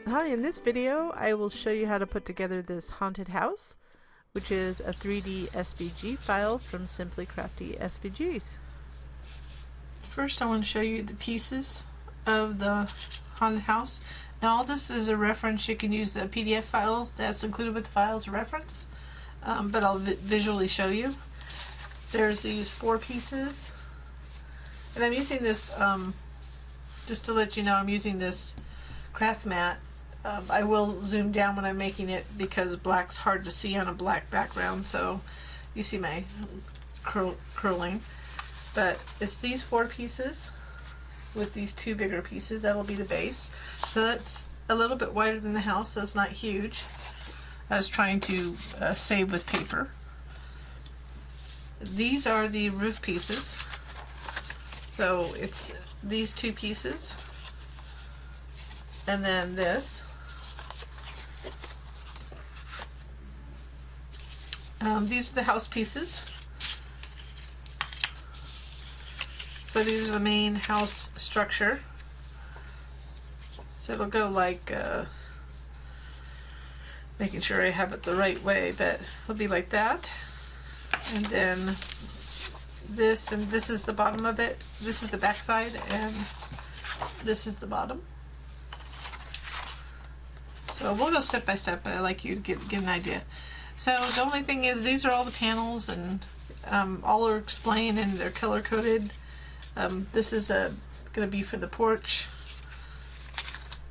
Hi, in this video I will show you how to put together this haunted house, which is a 3D SVG file from Simply Crafty SVGs. First I want to show you the pieces of the haunted house. Now all this is a reference. You can use the PDF file that's included with the file as a reference, but I'll visually show you. There's these 4 pieces, and I'm using this, just to let you know, I'm using this craft mat. I will zoom down when I'm making it because black's hard to see on a black background, so you see my curling. But it's these 4 pieces with these 2 bigger pieces. That will be the base. So that's a little bit wider than the house, so it's not huge. I was trying to save with paper. These are the roof pieces. So it's these 2 pieces, and then this. These are the house pieces. So these are the main house structure. So it'll go like, making sure I have it the right way, but it'll be like that. And then this, and this is the bottom of it. This is the back side, and this is the bottom. So we'll go step by step, but I like you to get an idea. So the only thing is, these are all the panels, and all are explained and they're color coded. This is going to be for the porch.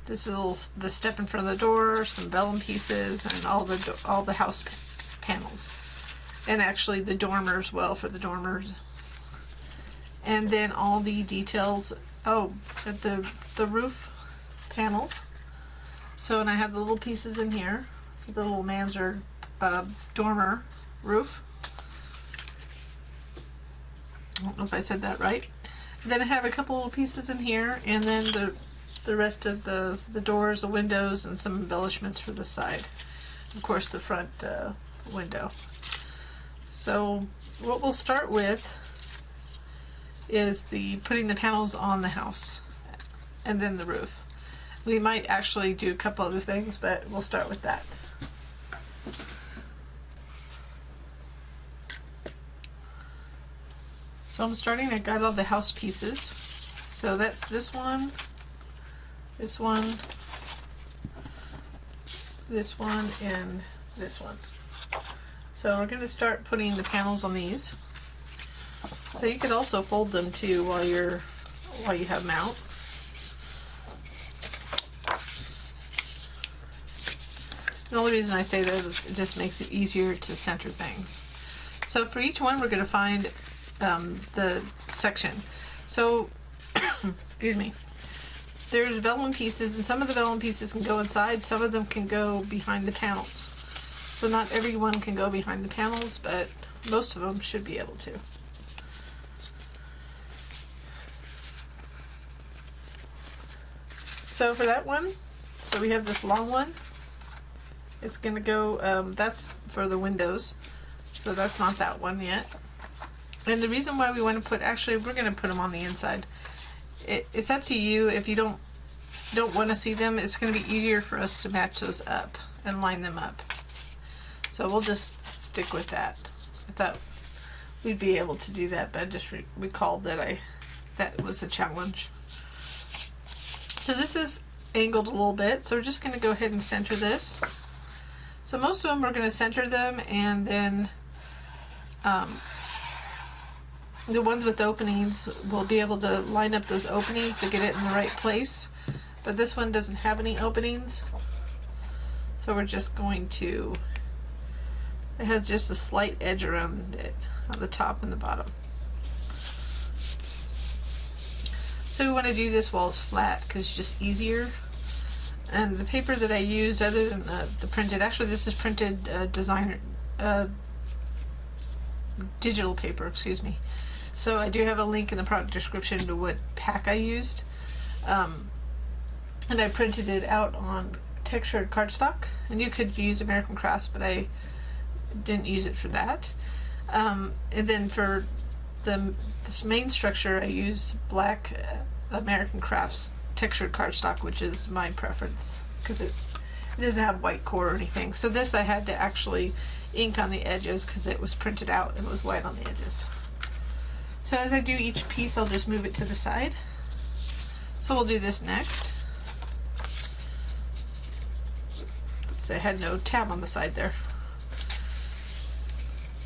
This is the step in front of the door, some vellum pieces, and all the house panels, and actually the dormer as well for the dormers. And then all the details. Oh, at the roof panels. So, and I have the little pieces in here for the little mansard dormer roof. I don't know if I said that right. And then I have a couple little pieces in here, and then the rest of the doors, the windows, and some embellishments for the side. Of course, the front window. So what we'll start with is putting the panels on the house, and then the roof. We might actually do a couple other things, but we'll start with that. So I'm starting, I got all the house pieces. So that's this one, this one, this one, and this one. So we're going to start putting the panels on these. So you could also fold them too while you have them out. The only reason I say that is it just makes it easier to center things. So for each one we're going to find the section. So, excuse me, there's vellum pieces, and some of the vellum pieces can go inside, some of them can go behind the panels. So not everyone can go behind the panels, but most of them should be able to. So for that one, so we have this long one. It's going to go, that's for the windows, so that's not that one yet. And the reason why we want to put, actually we're going to put them on the inside. It's up to you. If you don't want to see them, it's going to be easier for us to match those up and line them up. So we'll just stick with that. I thought we'd be able to do that, but I just recalled that that was a challenge. So this is angled a little bit, so we're just going to go ahead and center this. So most of them we're going to center them, and then the ones with openings, we'll be able to line up those openings to get it in the right place. But this one doesn't have any openings, so we're just going to, it has just a slight edge around it on the top and the bottom. So we want to do this while it's flat because it's just easier. And the paper that I used, other than the printed, actually this is printed designer digital paper, excuse me. So I do have a link in the product description to what pack I used, and I printed it out on textured cardstock. And you could use American Crafts, but I didn't use it for that. And then for this main structure, I used black American Crafts textured cardstock, which is my preference because it doesn't have white core or anything. So this I had to actually ink on the edges because it was printed out and it was white on the edges. So as I do each piece, I'll just move it to the side. So we'll do this next. Oops, I had no tab on the side there.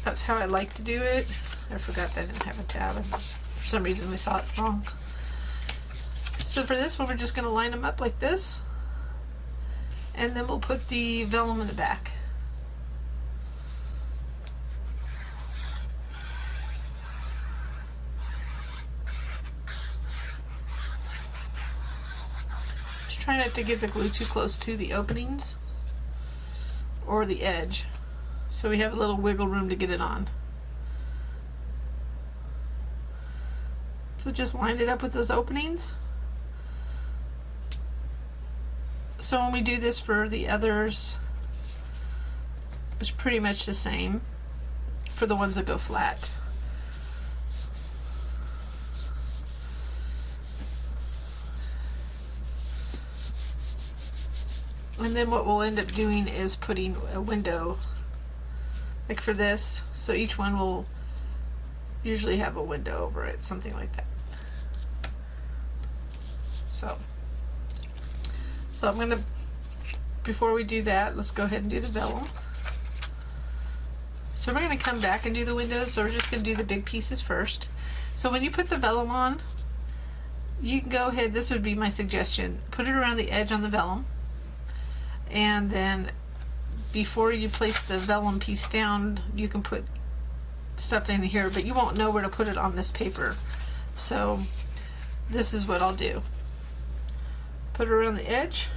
That's how I like to do it. I forgot that I didn't have a tab, and for some reason we saw it wrong. So for this one, we're just going to line them up like this, and then we'll put the vellum in the back. Just try not to get the glue too close to the openings or the edge, so we have a little wiggle room to get it on. So just line it up with those openings. So when we do this for the others, it's pretty much the same for the ones that go flat. And then what we'll end up doing is putting a window, like for this, so each one will usually have a window over it, something like that. So I'm gonna, before we do that, let's go ahead and do the vellum. So we're gonna come back and do the windows, so we're just gonna do the big pieces first. So when you put the vellum on, you can go ahead, this would be my suggestion, put it around the edge on the vellum, and then before you place the vellum piece down, you can put stuff in here, but you won't know where to put it on this paper. So this is what I'll do. Put it around the edge.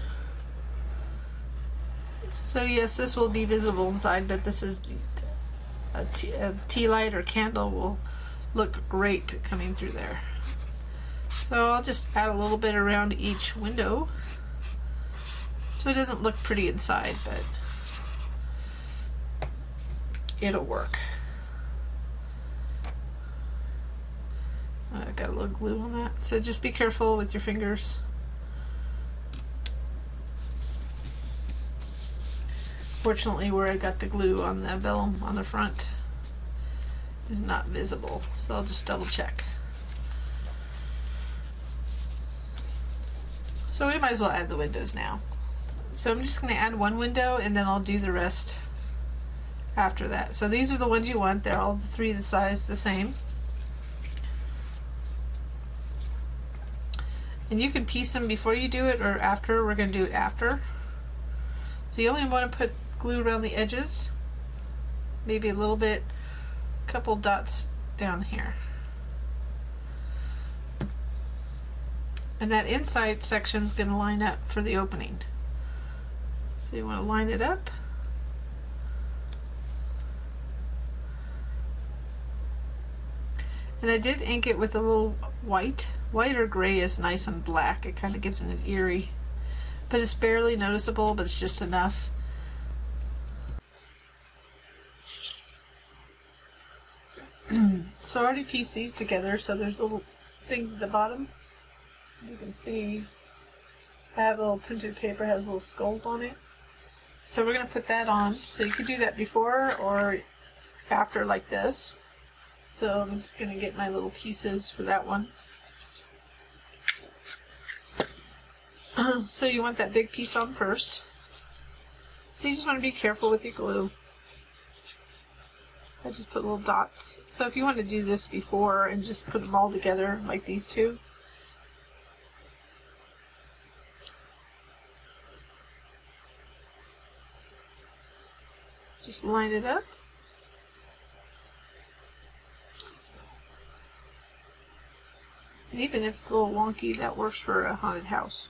So yes, this will be visible inside, but this is a tea light or candle will look great coming through there. So I'll just add a little bit around each window so it doesn't look pretty inside, but it'll work. I got a little glue on that, so just be careful with your fingers. Fortunately, where I got the glue on the vellum on the front is not visible, so I'll just double check. So we might as well add the windows now. So I'm just going to add one window and then I'll do the rest after that. So these are the ones you want. They're all the three the size the same. And you can piece them before you do it or after. We're going to do it after. So you only want to put glue around the edges, maybe a little bit, a couple dots down here. And that inside section is going to line up for the opening. So you want to line it up. And I did ink it with a little white. White or gray is nice on black. It kind of gives it an eerie, but it's barely noticeable, but it's just enough. So I already pieced these together, so there's little things at the bottom. You can see I have a little printed paper, has little skulls on it. So we're going to put that on. So you could do that before or after like this. So I'm just going to get my little pieces for that one. So you want that big piece on first. So you just want to be careful with your glue. I just put little dots. So if you want to do this before and just put them all together like these two, just line it up. And even if it's a little wonky, that works for a haunted house.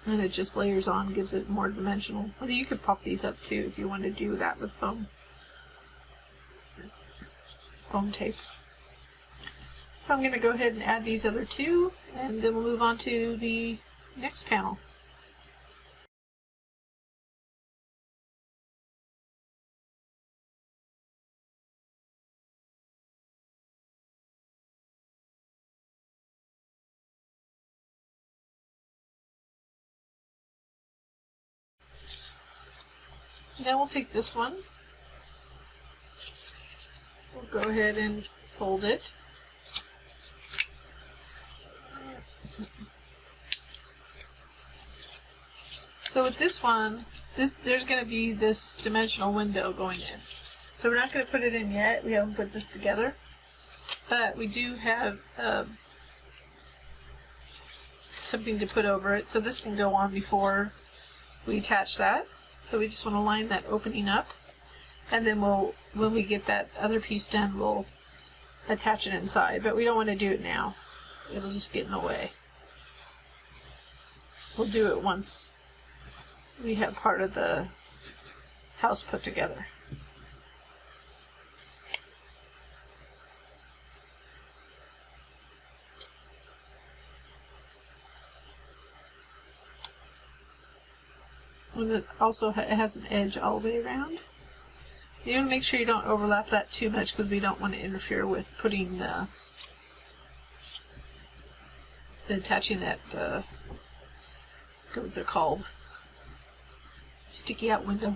And it just layers on, gives it more dimensional. Well, you could pop these up too if you want to do that with foam tape. So I'm going to go ahead and add these other two, and then we'll move on to the next panel. Now we'll take this one. We'll go ahead and fold it. So with this one, there's going to be this dimensional window going in. So we're not going to put it in yet. We haven't put this together. But we do have something to put over it. So this can go on before we attach that. So we just want to line that opening up. And then when we get that other piece done, we'll attach it inside. But we don't want to do it now. It'll just get in the way. We'll do it once we have part of the house put together. And it also has an edge all the way around. You want to make sure you don't overlap that too much because we don't want to interfere with putting the attaching that what they're called, sticky out window.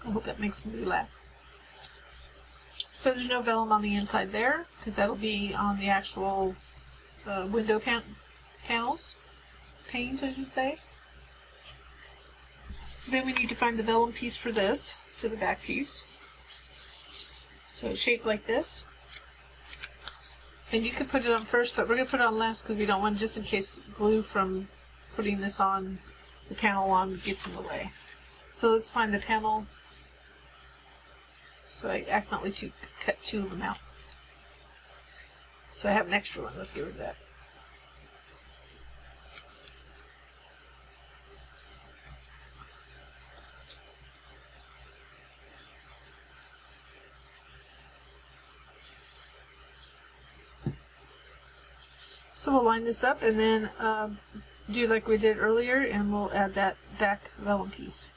I hope that makes somebody laugh. So there's no vellum on the inside there because that'll be on the actual window panes, I should say. Then we need to find the vellum piece for this, for the back piece. So it's shaped like this. And you could put it on first, but we're going to put it on last because we don't want, just in case glue from putting this on, the panel on, gets in the way. So let's find the panel. So I accidentally cut two of them out. So I have an extra one. Let's get rid of that. So we'll line this up and then do like we did earlier, and we'll add that back vellum piece.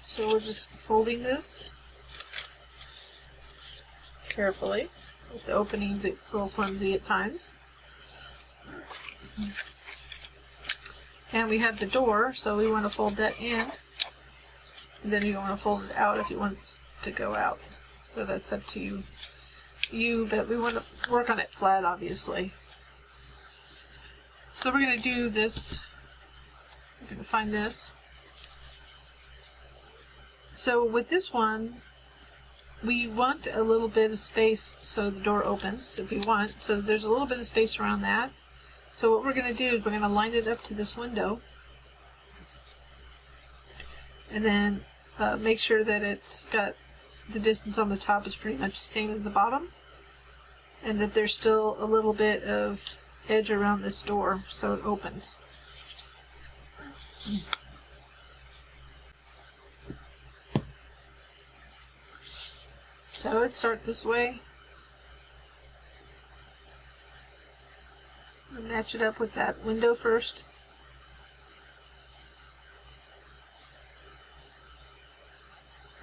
So we're just folding this carefully. With the openings, it's a little flimsy at times. And we have the door, so we want to fold that in. And then you want to fold it out if you want it to go out. So that's up to you, but we want to work on it flat, obviously. So we're going to do this. We're going to find this. So with this one, we want a little bit of space so the door opens, if we want. So there's a little bit of space around that. So what we're going to do is we're going to line it up to this window. And then make sure that it's got the distance on the top is pretty much the same as the bottom. And that there's still a little bit of edge around this door so it opens. So it starts this way. Match it up with that window first.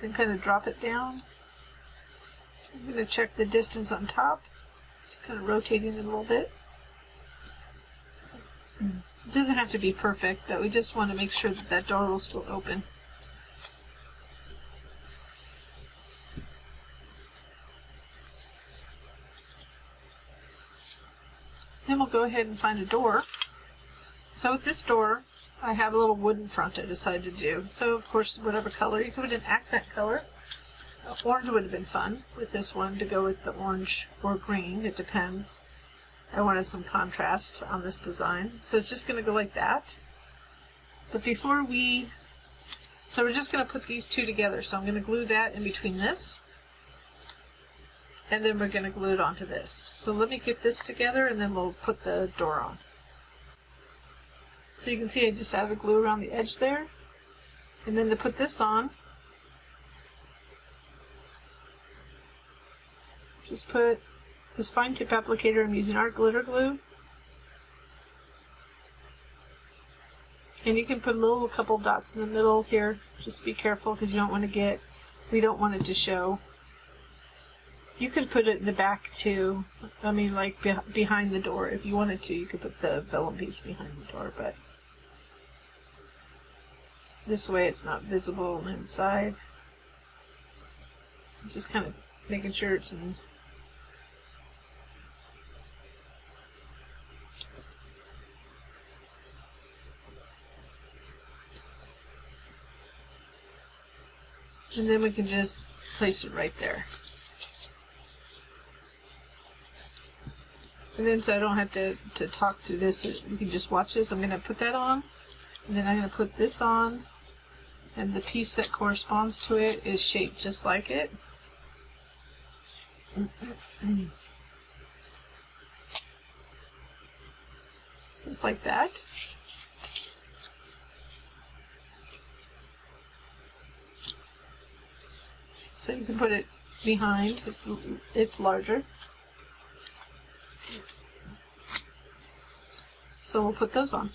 Then kind of drop it down. I'm going to check the distance on top. Just kind of rotating it a little bit. It doesn't have to be perfect, but we just want to make sure that that door will still open. Then we'll go ahead and find the door. So with this door, I have a little wooden front I decided to do. So of course, whatever color, you could put an accent color. Orange would have been fun with this one to go with the orange or green, it depends. I wanted some contrast on this design. So it's just going to go like that. But before so we're just going to put these two together. So I'm going to glue that in between this. And then we're going to glue it onto this. So let me get this together and then we'll put the door on. So you can see I just added glue around the edge there. And then to put this on, just put this fine tip applicator. I'm using art glitter glue. And you can put a couple dots in the middle here. Just be careful because you don't want to we don't want it to show. You could put it in the back too. I mean, like behind the door. If you wanted to, you could put the vellum piece behind the door, but this way it's not visible on the inside. Just kind of making sure it's in. And then we can just place it right there. And then so I don't have to talk through this, you can just watch this. I'm going to put that on, and then I'm going to put this on, and the piece that corresponds to it is shaped just like it. So it's like that. So you can put it behind, it's larger. So we'll put those on.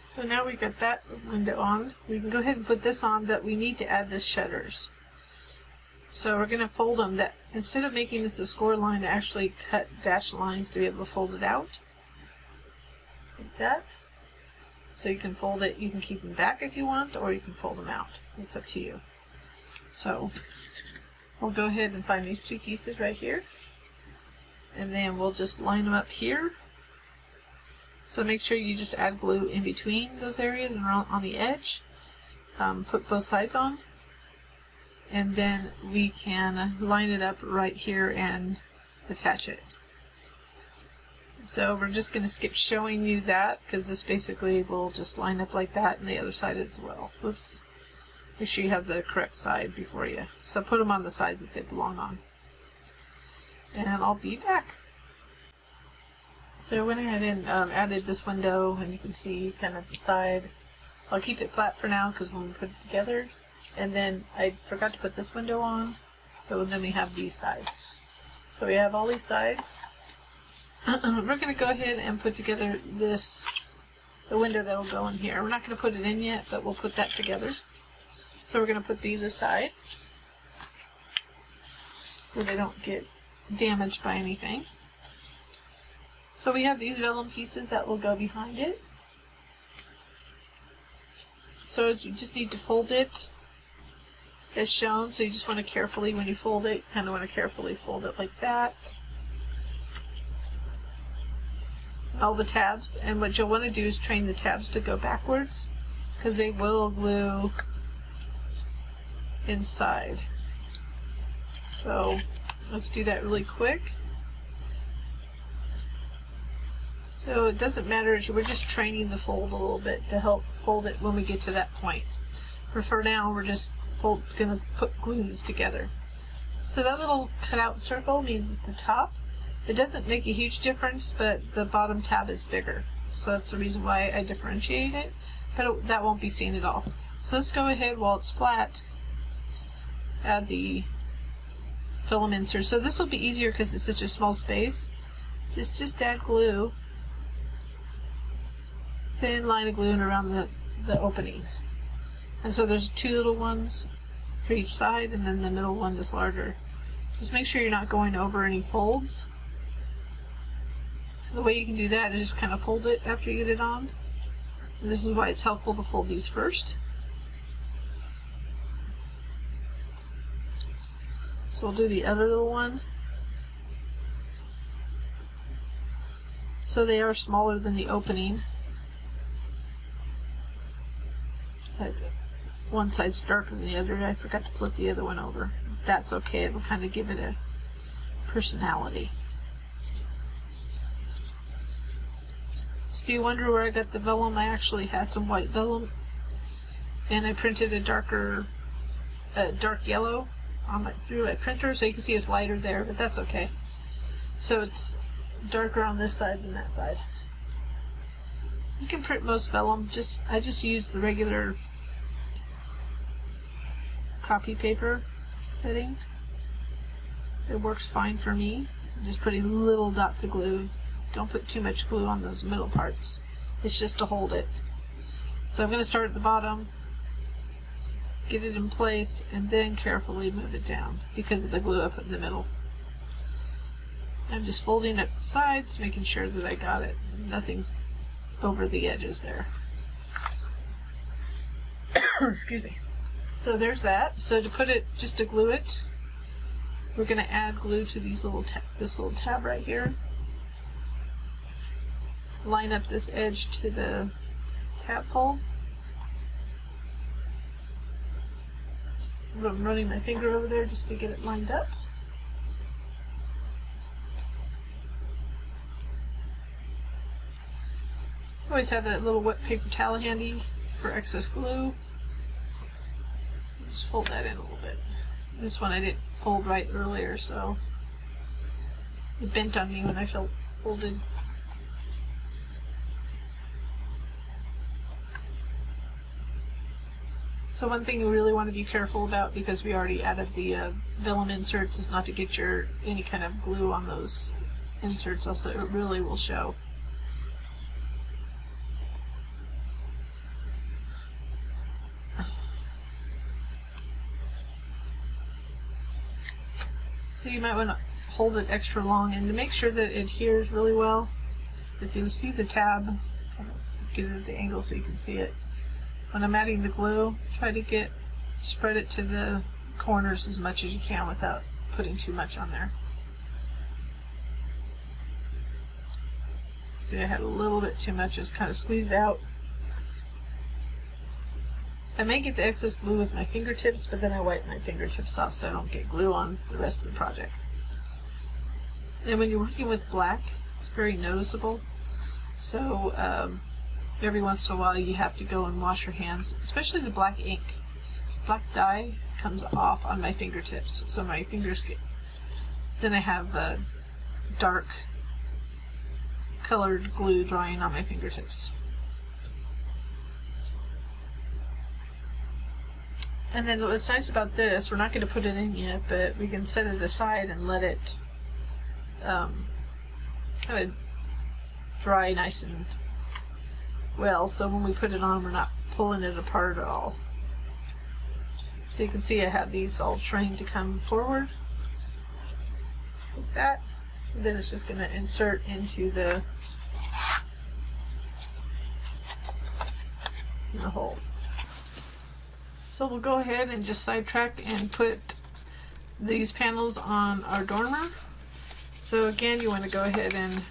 So now we got that window on. We can go ahead and put this on, but we need to add the shutters. So we're going to fold them. That instead of making this a score line, I actually cut dashed lines to be able to fold it out. Like that. So you can fold it, you can keep them back if you want, or you can fold them out. It's up to you. So we'll go ahead and find these two pieces right here. And then we'll just line them up here. So make sure you just add glue in between those areas and around on the edge. Put both sides on. And then we can line it up right here and attach it. So we're just going to skip showing you that because this basically will just line up like that and the other side as well. Whoops. Make sure you have the correct side before you. So put them on the sides that they belong on. And I'll be back. So I went ahead and added this window, and you can see kind of the side. I'll keep it flat for now because when we put it together. And then I forgot to put this window on, so then we have these sides. So we have all these sides. We're going to go ahead and put together the window that will go in here. We're not going to put it in yet, but we'll put that together. So we're going to put these aside so they don't get damaged by anything. So we have these vellum pieces that will go behind it. So you just need to fold it as shown. So you just want to carefully, when you fold it, kind of want to carefully fold it like that. All the tabs, and what you'll want to do is train the tabs to go backwards because they will glue inside. So let's do that really quick. So it doesn't matter, we're just training the fold a little bit to help fold it when we get to that point. But for now, we're just going to put glue these together. So that little cutout circle means it's the top. It doesn't make a huge difference, but the bottom tab is bigger. So that's the reason why I differentiate it, but that won't be seen at all. So let's go ahead while it's flat, add the film insert. So this will be easier because it's such a small space. Just add glue. Thin line of glue and around the opening. And so there's two little ones for each side, and then the middle one is larger. Just make sure you're not going over any folds. So the way you can do that is just kind of fold it after you get it on. And this is why it's helpful to fold these first. So we'll do the other little one. So they are smaller than the opening. One side's darker than the other. I forgot to flip the other one over. That's okay. It'll kind of give it a personality. So if you wonder where I got the vellum, I actually had some white vellum, and I printed a dark yellow through my printer, so you can see it's lighter there, but that's okay. So it's darker on this side than that side. You can print most vellum. I just use the regular copy paper setting. It works fine for me. I'm just putting little dots of glue. Don't put too much glue on those middle parts. It's just to hold it. So I'm going to start at the bottom, get it in place, and then carefully move it down because of the glue I put in the middle. I'm just folding up the sides, making sure that I got it. Nothing's over the edges there. Excuse me. So there's that. So to put it, just to glue it, we're going to add glue to these this little tab right here. Line up this edge to the tab hole. I'm running my finger over there just to get it lined up. Always have that little wet paper towel handy for excess glue. Just fold that in a little bit. This one I didn't fold right earlier, so it bent on me when I folded. So one thing you really want to be careful about, because we already added the vellum inserts, is not to get any kind of glue on those inserts, else it really will show. So you might want to hold it extra long, and to make sure that it adheres really well, if you see the tab, get it at the angle so you can see it. When I'm adding the glue, try to spread it to the corners as much as you can without putting too much on there. See, I had a little bit too much, just kind of squeezed out. I may get the excess glue with my fingertips, but then I wipe my fingertips off so I don't get glue on the rest of the project. And when you're working with black, it's very noticeable. So every once in a while you have to go and wash your hands, especially the black ink. Black dye comes off on my fingertips, so my fingers get... Then I have dark colored glue drying on my fingertips. And then what's nice about this, we're not going to put it in yet, but we can set it aside and let it kind of dry nice and well, so when we put it on, we're not pulling it apart at all. So you can see I have these all trained to come forward like that. And then it's just going to insert into the hole. So we'll go ahead and just sidetrack and put these panels on our dormer. So again, you want to go ahead and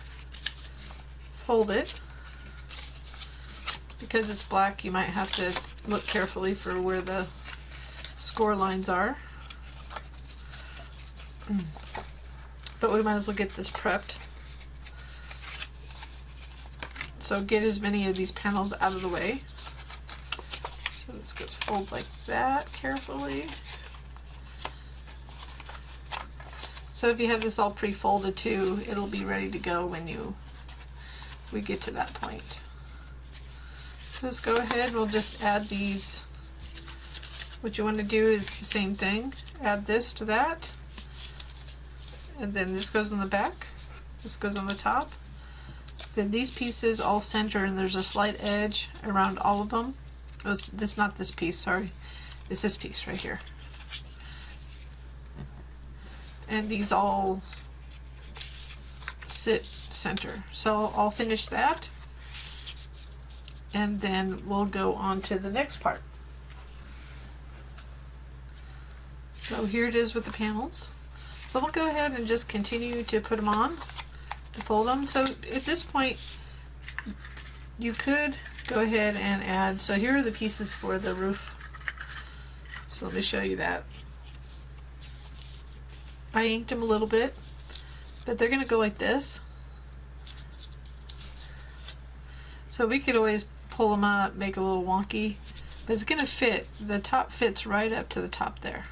fold it. Because it's black, you might have to look carefully for where the score lines are. But we might as well get this prepped. So get as many of these panels out of the way. So this goes fold like that carefully. So if you have this all pre-folded too, it'll be ready to go when we get to that point. Let's go ahead, we'll just add these. What you want to do is the same thing. Add this to that. And then this goes on the back. This goes on the top. Then these pieces all center, and there's a slight edge around all of them. Oh, this not this piece, sorry. It's this piece right here. And these all sit center. So I'll finish that. And then we'll go on to the next part. So here it is with the panels. So we'll go ahead and just continue to put them on, to fold them. So at this point, you could go ahead and add, so here are the pieces for the roof. So let me show you that. I inked them a little bit, but they're going to go like this. So we could always pull them up, make it a little wonky, but it's going to fit. The top fits right up to the top there.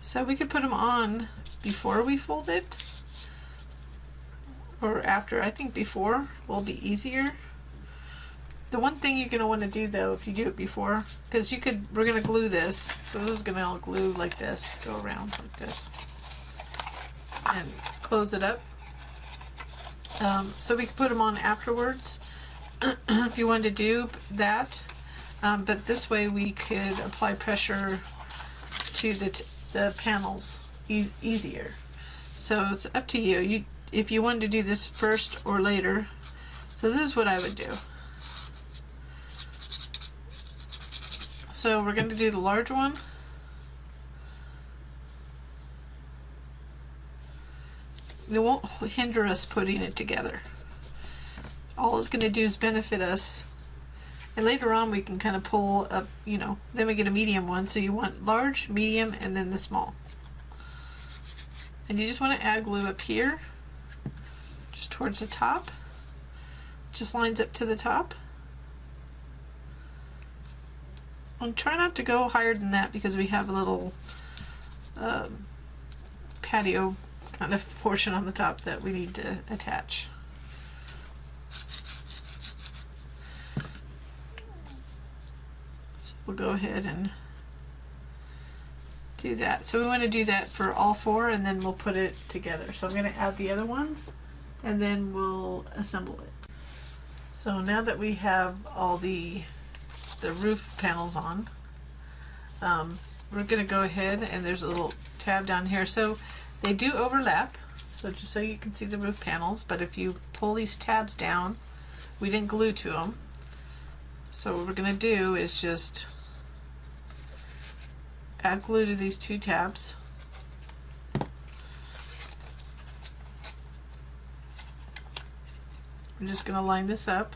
So we could put them on before we fold it, or after. I think before will be easier. The one thing you're going to want to do though, if you do it before, because we're going to glue this, so this is going to all glue like this, go around like this, and close it up. So we can put them on afterwards if you wanted to do that, but this way we could apply pressure to the panels easier. So it's up to you. If you wanted to do this first or later. So this is what I would do. So we're going to do the large one. It won't hinder us putting it together. All it's going to do is benefit us. And later on we can kind of pull up, you know, then we get a medium one. So you want large, medium, and then the small. And you just want to add glue up here, just towards the top. Just lines up to the top. And try not to go higher than that because we have a little patio kind of portion on the top that we need to attach. So we'll go ahead and do that. So we want to do that for all four, and then we'll put it together. So I'm going to add the other ones and then we'll assemble it. So now that we have all the roof panels on, we're going to go ahead, and there's a little tab down here. So they do overlap, so just so you can see the roof panels, but if you pull these tabs down, we didn't glue to them. So what we're going to do is just add glue to these two tabs. I'm just going to line this up.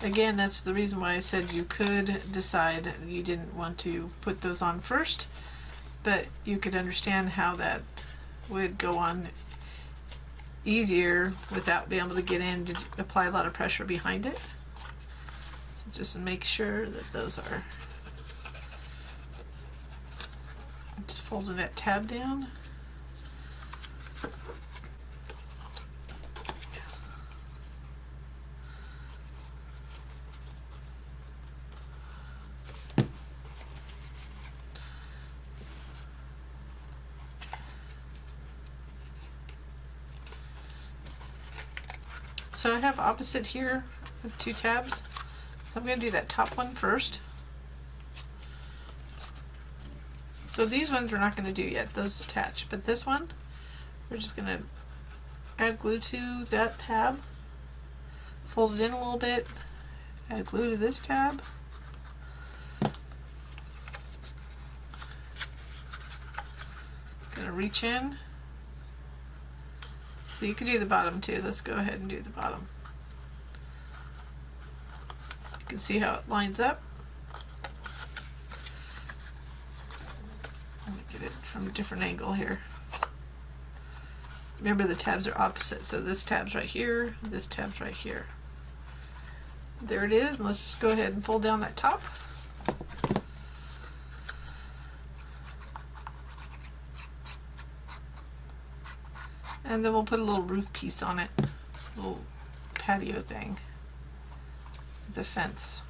Again, that's the reason why I said you could decide you didn't want to put those on first, but you could understand how that would go on easier without being able to get in to apply a lot of pressure behind it. So just make sure that those are, I'm just folding that tab down. So I have opposite here with two tabs. So I'm going to do that top one first. So these ones we're not going to do yet, those attach. But this one, we're just going to add glue to that tab, fold it in a little bit, add glue to this tab. Going to reach in. So you could do the bottom too. Let's go ahead and do the bottom. You can see how it lines up. Let me get it from a different angle here. Remember the tabs are opposite, so this tab's right here, this tab's right here. There it is, and let's just go ahead and fold down that top. And then we'll put a little roof piece on it, a little patio thing, the fence.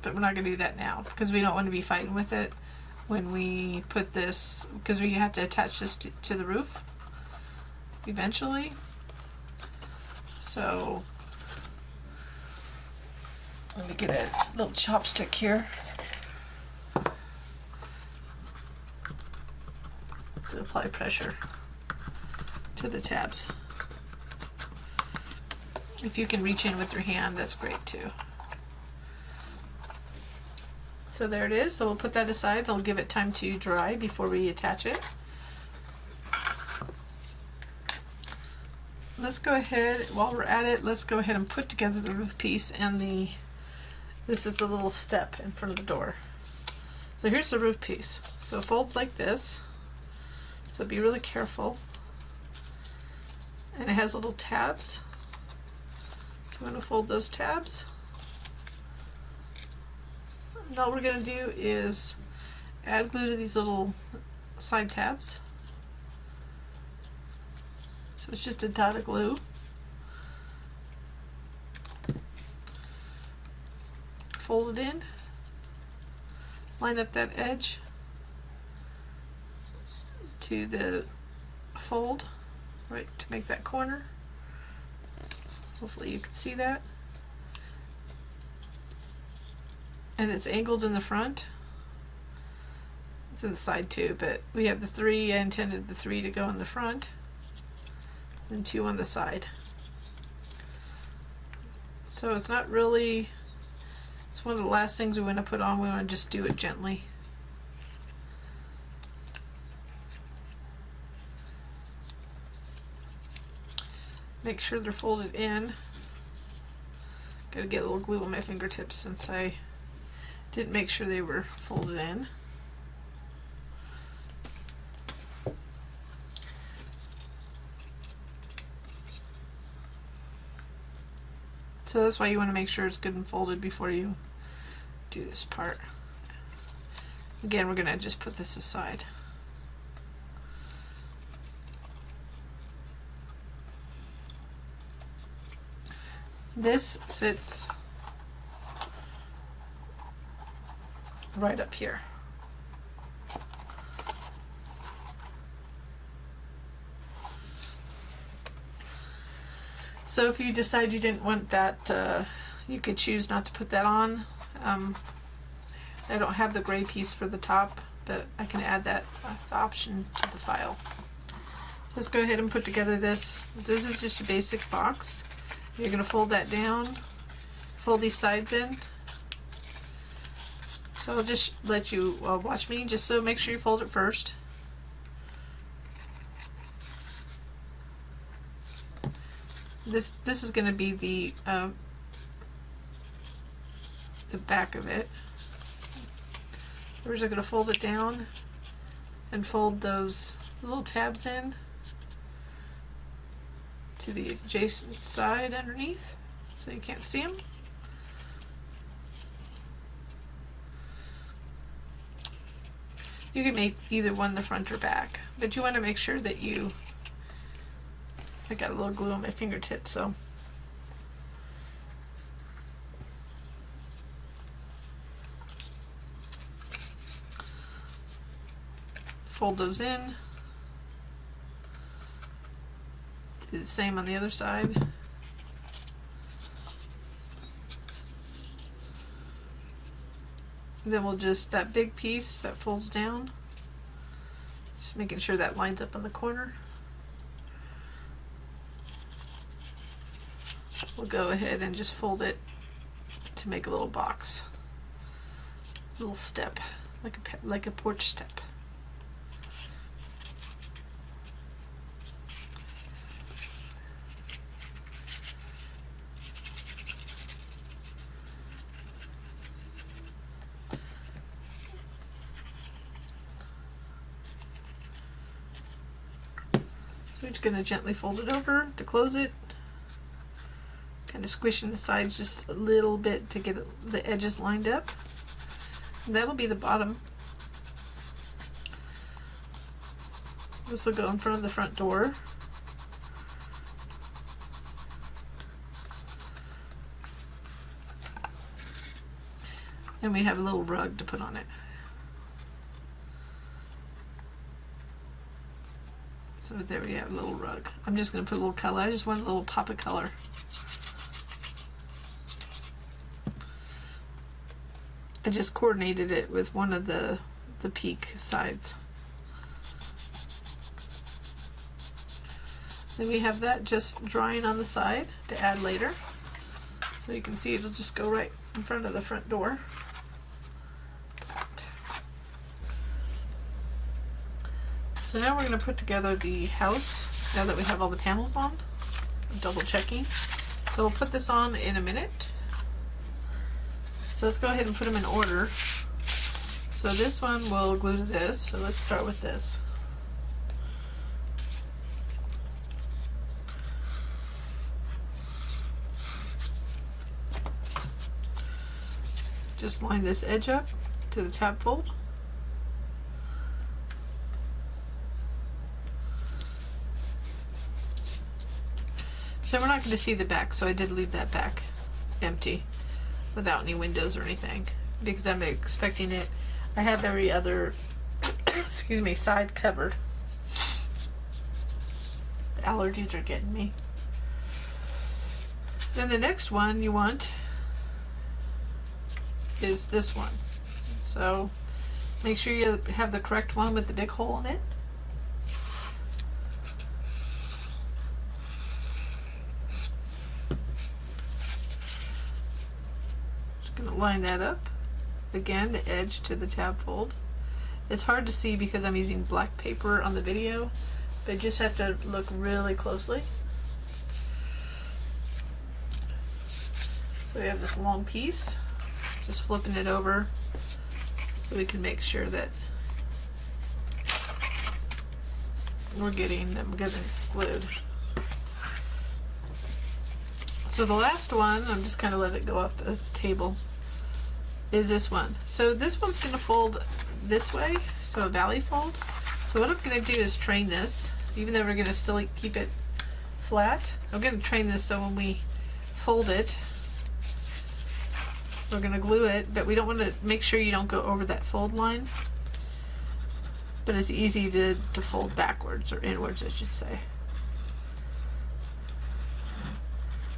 But we're not going to do that now because we don't want to be fighting with it when we put this, because we have to attach this to the roof eventually. So let me get a little chopstick here to apply pressure to the tabs. If you can reach in with your hand, that's great too. So there it is. So we'll put that aside. I'll give it time to dry before we attach it. Let's go ahead, while we're at it, let's go ahead and put together the roof piece and this is a little step in front of the door. So here's the roof piece. So it folds like this. So be really careful. And it has little tabs. So I'm going to fold those tabs. And all we're going to do is add glue to these little side tabs. So it's just a dot of glue. Fold it in. Line up that edge to the fold, right, to make that corner. Hopefully you can see that. And it's angled in the front. It's in the side too, but we have the 3. I intended the 3 to go in the front and 2 on the side. So it's not really, it's one of the last things we want to put on. We want to just do it gently. Make sure they're folded in. Gotta get a little glue on my fingertips since I didn't make sure they were folded in. So that's why you want to make sure it's good and folded before you do this part. Again, we're going to just put this aside. This sits right up here. So if you decide you didn't want that, you could choose not to put that on. I don't have the gray piece for the top, but I can add that option to the file. Let's go ahead and put together this. This is just a basic box. You're going to fold that down, fold these sides in. So I'll just let you watch me, just so make sure you fold it first. This is going to be the back of it. We're just going to fold it down and fold those little tabs in to the adjacent side underneath, so you can't see them. You can make either one the front or back, but you want to make sure that you, I got a little glue on my fingertip, so fold those in. Do the same on the other side. And then we'll just, that big piece that folds down, just making sure that lines up on the corner. We'll go ahead and just fold it to make a little box, little step, like a porch step. So we're just going to gently fold it over to close it. Kind of squishing the sides just a little bit to get the edges lined up. And that'll be the bottom. This will go in front of the front door. And we have a little rug to put on it. So there we have a little rug. I'm just going to put a little color. I just want a little pop of color. I just coordinated it with one of the peak sides. Then we have that just drying on the side to add later. So you can see it'll just go right in front of the front door. So now we're going to put together the house now that we have all the panels on. Double checking. So we'll put this on in a minute. So let's go ahead and put them in order. So this one will glue to this. So let's start with this. Just line this edge up to the tab fold. So we're not going to see the back, so I did leave that back empty without any windows or anything because I'm expecting it. I have every other excuse me, side covered. The allergies are getting me. Then the next one you want is this one. So make sure you have the correct one with the big hole in it. Line that up again, the edge to the tab fold. It's hard to see because I'm using black paper on the video, but you just have to look really closely. So we have this long piece, just flipping it over so we can make sure that we're getting them good and glued. So the last one, I'm just kind of let it go off the table, is this one. So this one's going to fold this way, so a valley fold. So what I'm going to do is train this, even though we're going to still keep it flat. I'm going to train this so when we fold it, we're going to glue it, but we don't want to, make sure you don't go over that fold line. But it's easy to fold backwards, or inwards I should say.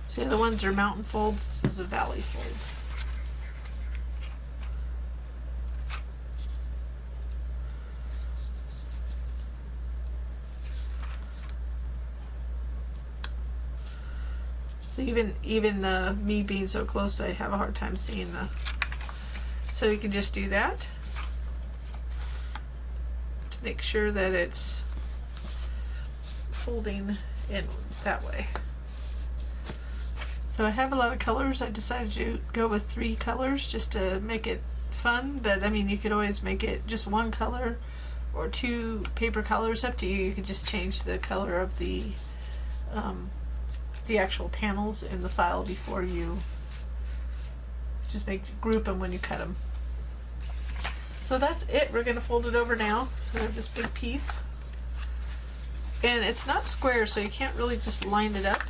So the other ones are mountain folds, this is a valley fold. So even me being so close, I have a hard time seeing the. So you can just do that to make sure that it's folding in that way. So I have a lot of colors. I decided to go with 3 colors just to make it fun. But I mean, you could always make it just 1 color or 2 paper colors. Up to you. You could just change the color of the actual panels in the file before you just group them when you cut them. So that's it. We're going to fold it over now. So I have this big piece, and it's not square, so you can't really just line it up.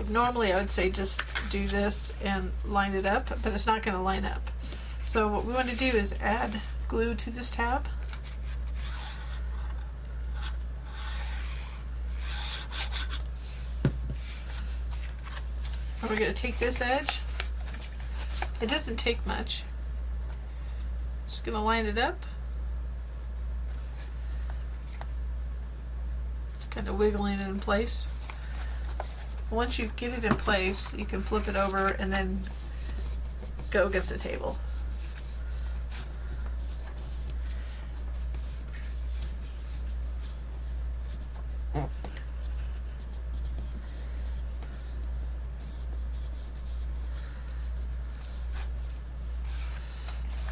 Normally I would say just do this and line it up, but it's not going to line up. So what we want to do is add glue to this tab. And we're going to take this edge. It doesn't take much. Just going to line it up. Just kind of wiggling it in place. Once you get it in place, you can flip it over and then go against the table.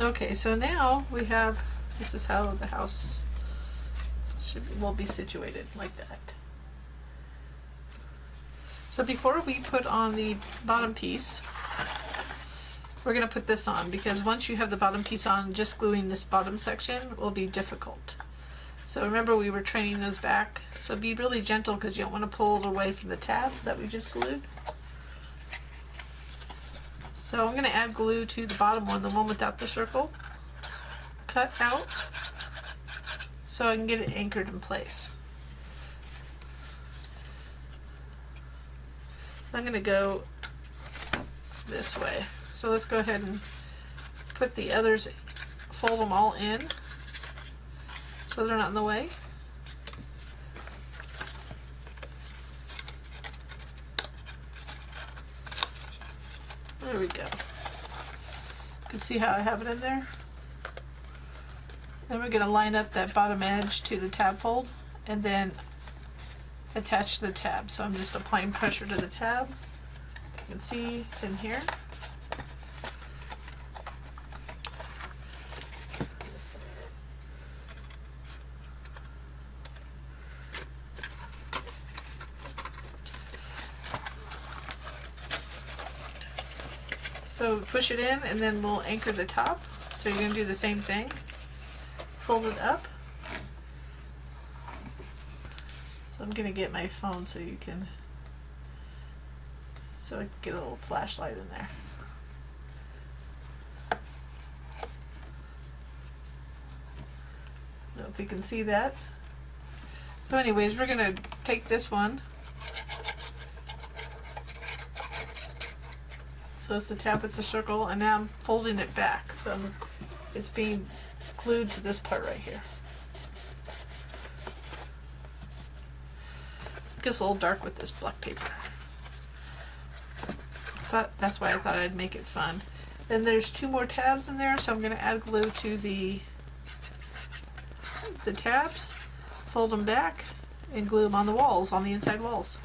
Okay, so now we have, this is how the house will be situated, like that. So before we put on the bottom piece, we're going to put this on, because once you have the bottom piece on, just gluing this bottom section will be difficult. So remember, we were training those back, so be really gentle because you don't want to pull it away from the tabs that we just glued. So I'm going to add glue to the bottom one, the one without the circle cut out, so I can get it anchored in place. I'm going to go this way. So let's go ahead and put the others, fold them all in so they're not in the way. There we go. You can see how I have it in there. Then we're going to line up that bottom edge to the tab fold and then attach the tab. So I'm just applying pressure to the tab. You can see it's in here. So push it in and then we'll anchor the top. So you're going to do the same thing. Fold it up. So I'm going to get my phone so you can, so I can get a little flashlight in there. I don't know if you can see that. So anyways, we're going to take this one. So it's the tab with the circle, and now I'm folding it back. So it's being glued to this part right here. It gets a little dark with this black paper. So that's why I thought I'd make it fun. Then there's 2 more tabs in there, so I'm going to add glue to the tabs, fold them back, and glue them on the walls, on the inside walls.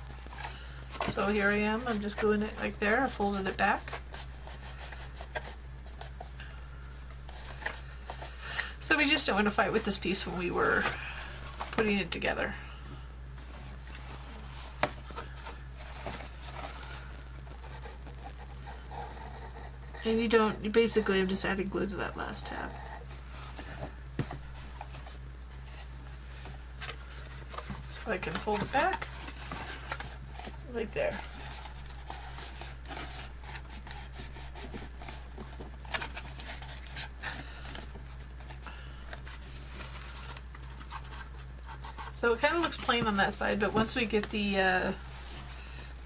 So here I am, I'm just gluing it like there, I folded it back. So we just don't want to fight with this piece when we were putting it together. And you basically I'm just adding glue to that last tab. So I can fold it back. Right there. So it kind of looks plain on that side, but once we get the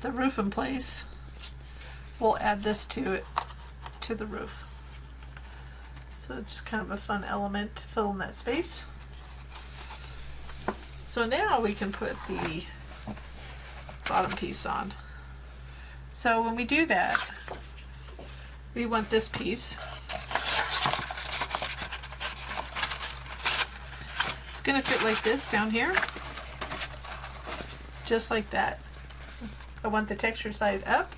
roof in place, we'll add this to it, to the roof. So it's just kind of a fun element to fill in that space. So now we can put the bottom piece on. So when we do that, we want this piece. It's going to fit like this down here, just like that. I want the texture side up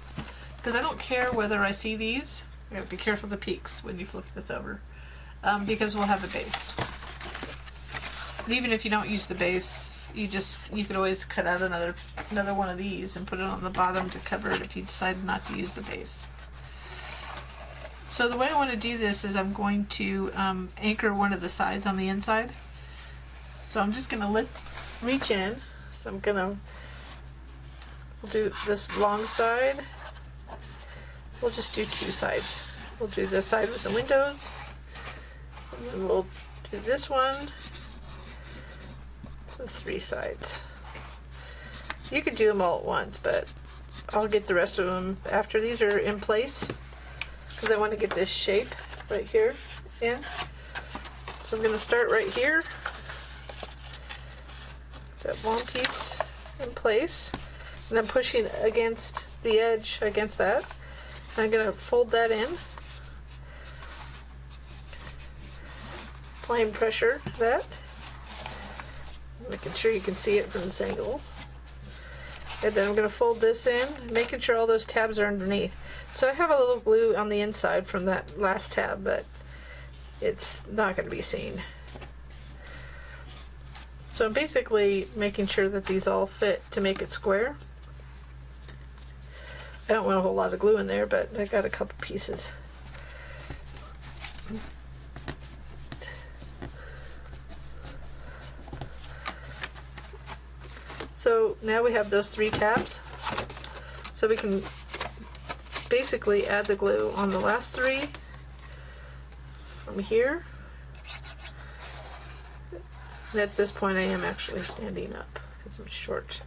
because I don't care whether I see these. You have to be careful of the peaks when you flip this over, because we'll have a base. And even if you don't use the base, you could always cut out another one of these and put it on the bottom to cover it if you decide not to use the base. So the way I want to do this is I'm going to anchor one of the sides on the inside. So I'm just going to reach in. So we'll do this long side. We'll just do 2 sides. We'll do this side with the windows, and then we'll do this one. 3 sides. You could do them all at once, but I'll get the rest of them after these are in place because I want to get this shape right here in. So I'm going to start right here. That one piece in place, and then pushing against the edge against that. And I'm going to fold that in. Applying pressure to that. Making sure you can see it from this angle. And then I'm going to fold this in, making sure all those tabs are underneath. So I have a little glue on the inside from that last tab, but it's not going to be seen. So I'm basically making sure that these all fit to make it square. I don't want a whole lot of glue in there, but I got a couple pieces. So now we have those 3 tabs. So we can basically add the glue on the last 3 from here. And at this point I am actually standing up because I'm short.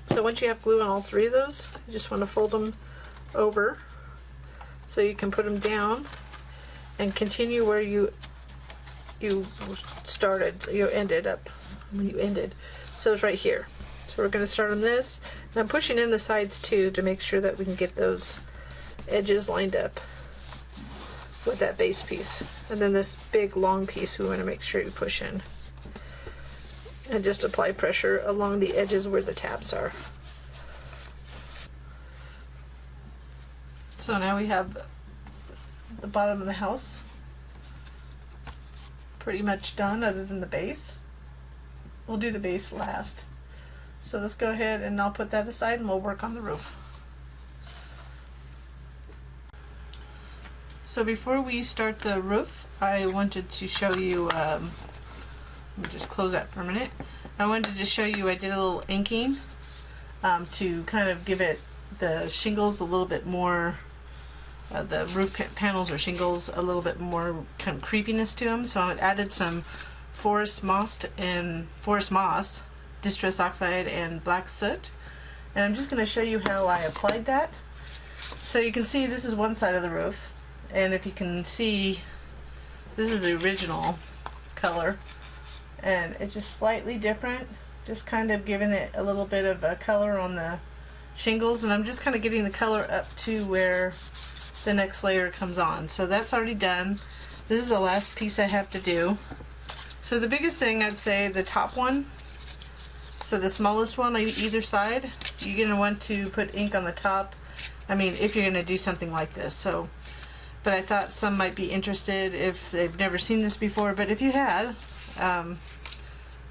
So once you have glue on all 3 of those, you just want to fold them over so you can put them down and continue where you you started, you ended up when you ended. So it's right here. So we're going to start on this, and I'm pushing in the sides too to make sure that we can get those edges lined up with that base piece. And then this big long piece we want to make sure you push in. And just apply pressure along the edges where the tabs are. So now we have the bottom of the house pretty much done, other than the base. We'll do the base last. So let's go ahead and I'll put that aside and we'll work on the roof. So before we start the roof, I wanted to show you, let me just close that for a minute. I wanted to show you I did a little inking to kind of give it the shingles a little bit more, the roof panels or shingles a little bit more kind of creepiness to them. So I added some forest moss, distress oxide, and black soot. And I'm just going to show you how I applied that. So you can see this is one side of the roof. And if you can see, this is the original color. And it's just slightly different. Just kind of giving it a little bit of a color on the shingles. And I'm just kind of getting the color up to where the next layer comes on. So that's already done. This is the last piece I have to do. So the biggest thing, I'd say the top one, so the smallest one on either side, you're going to want to put ink on the top. I mean, if you're going to do something like this. So, but I thought some might be interested if they've never seen this before. But if you had, of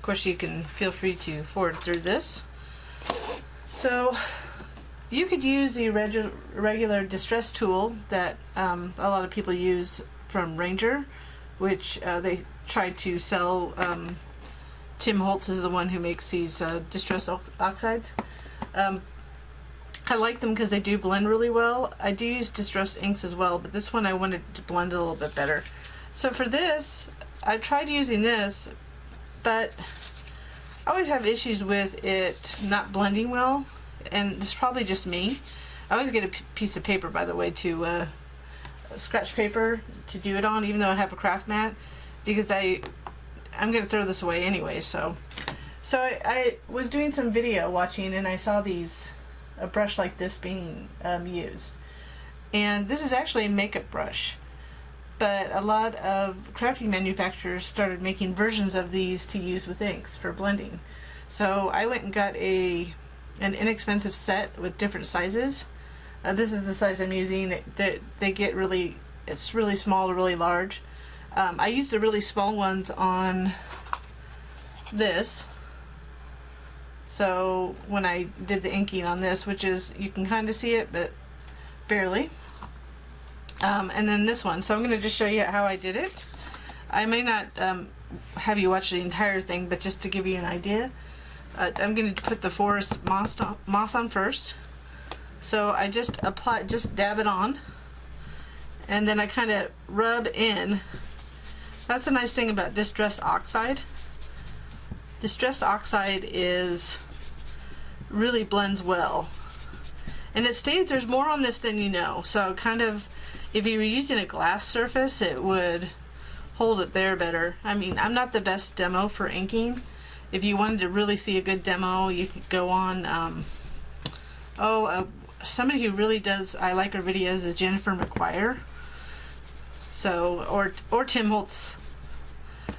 course you can feel free to forward through this. So you could use the regular distress tool that a lot of people use from Ranger, which they tried to sell. Tim Holtz is the one who makes these distress oxides. I like them because they do blend really well. I do use distress inks as well, but this one I wanted to blend a little bit better. So for this, I tried using this, but I always have issues with it not blending well, and it's probably just me. I always get a piece of paper, by the way, to scratch paper to do it on, even though I have a craft mat, because I'm going to throw this away anyway. So I was doing some video watching, and I saw a brush like this being used. And this is actually a makeup brush, but a lot of crafting manufacturers started making versions of these to use with inks for blending. So I went and got an inexpensive set with different sizes. This is the size I'm using. They get it's really small to really large. I used the really small ones on this. So when I did the inking on this, which is, you can kind of see it, but barely. And then this one. So I'm going to just show you how I did it. I may not have you watch the entire thing, but just to give you an idea, I'm going to put the forest moss on first. So I just dab it on, and then I kind of rub in. That's the nice thing about distress oxide. Distress oxide really blends well, and it stays, there's more on this than you know. So kind of, if you were using a glass surface, it would hold it there better. I mean, I'm not the best demo for inking. If you wanted to really see a good demo, you could go on somebody who really does, I like her videos, is Jennifer McGuire. So, or Tim Holtz.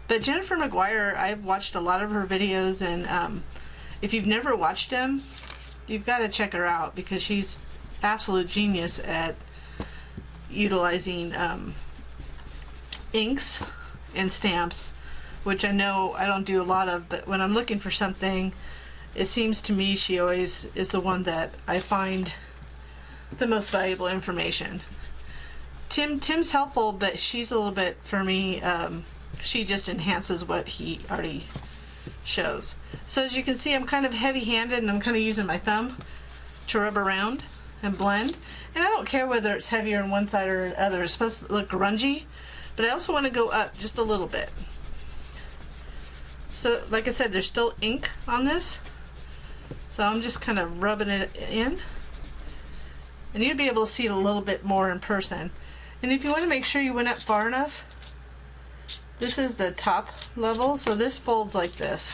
But Jennifer McGuire, I've watched a lot of her videos, and if you've never watched them, you've got to check her out, because she's absolute genius at utilizing inks and stamps, which I know I don't do a lot of, but when I'm looking for something, it seems to me she always is the one that I find the most valuable information. Tim's helpful, but she's a little bit, for me, she just enhances what he already shows. So as you can see, I'm kind of heavy-handed, and I'm kind of using my thumb to rub around and blend. And I don't care whether it's heavier on one side or the other. It's supposed to look grungy, but I also want to go up just a little bit. So like I said, there's still ink on this, so I'm just kind of rubbing it in, and you'll be able to see it a little bit more in person. And if you want to make sure you went up far enough, This is the top level, so this folds like this.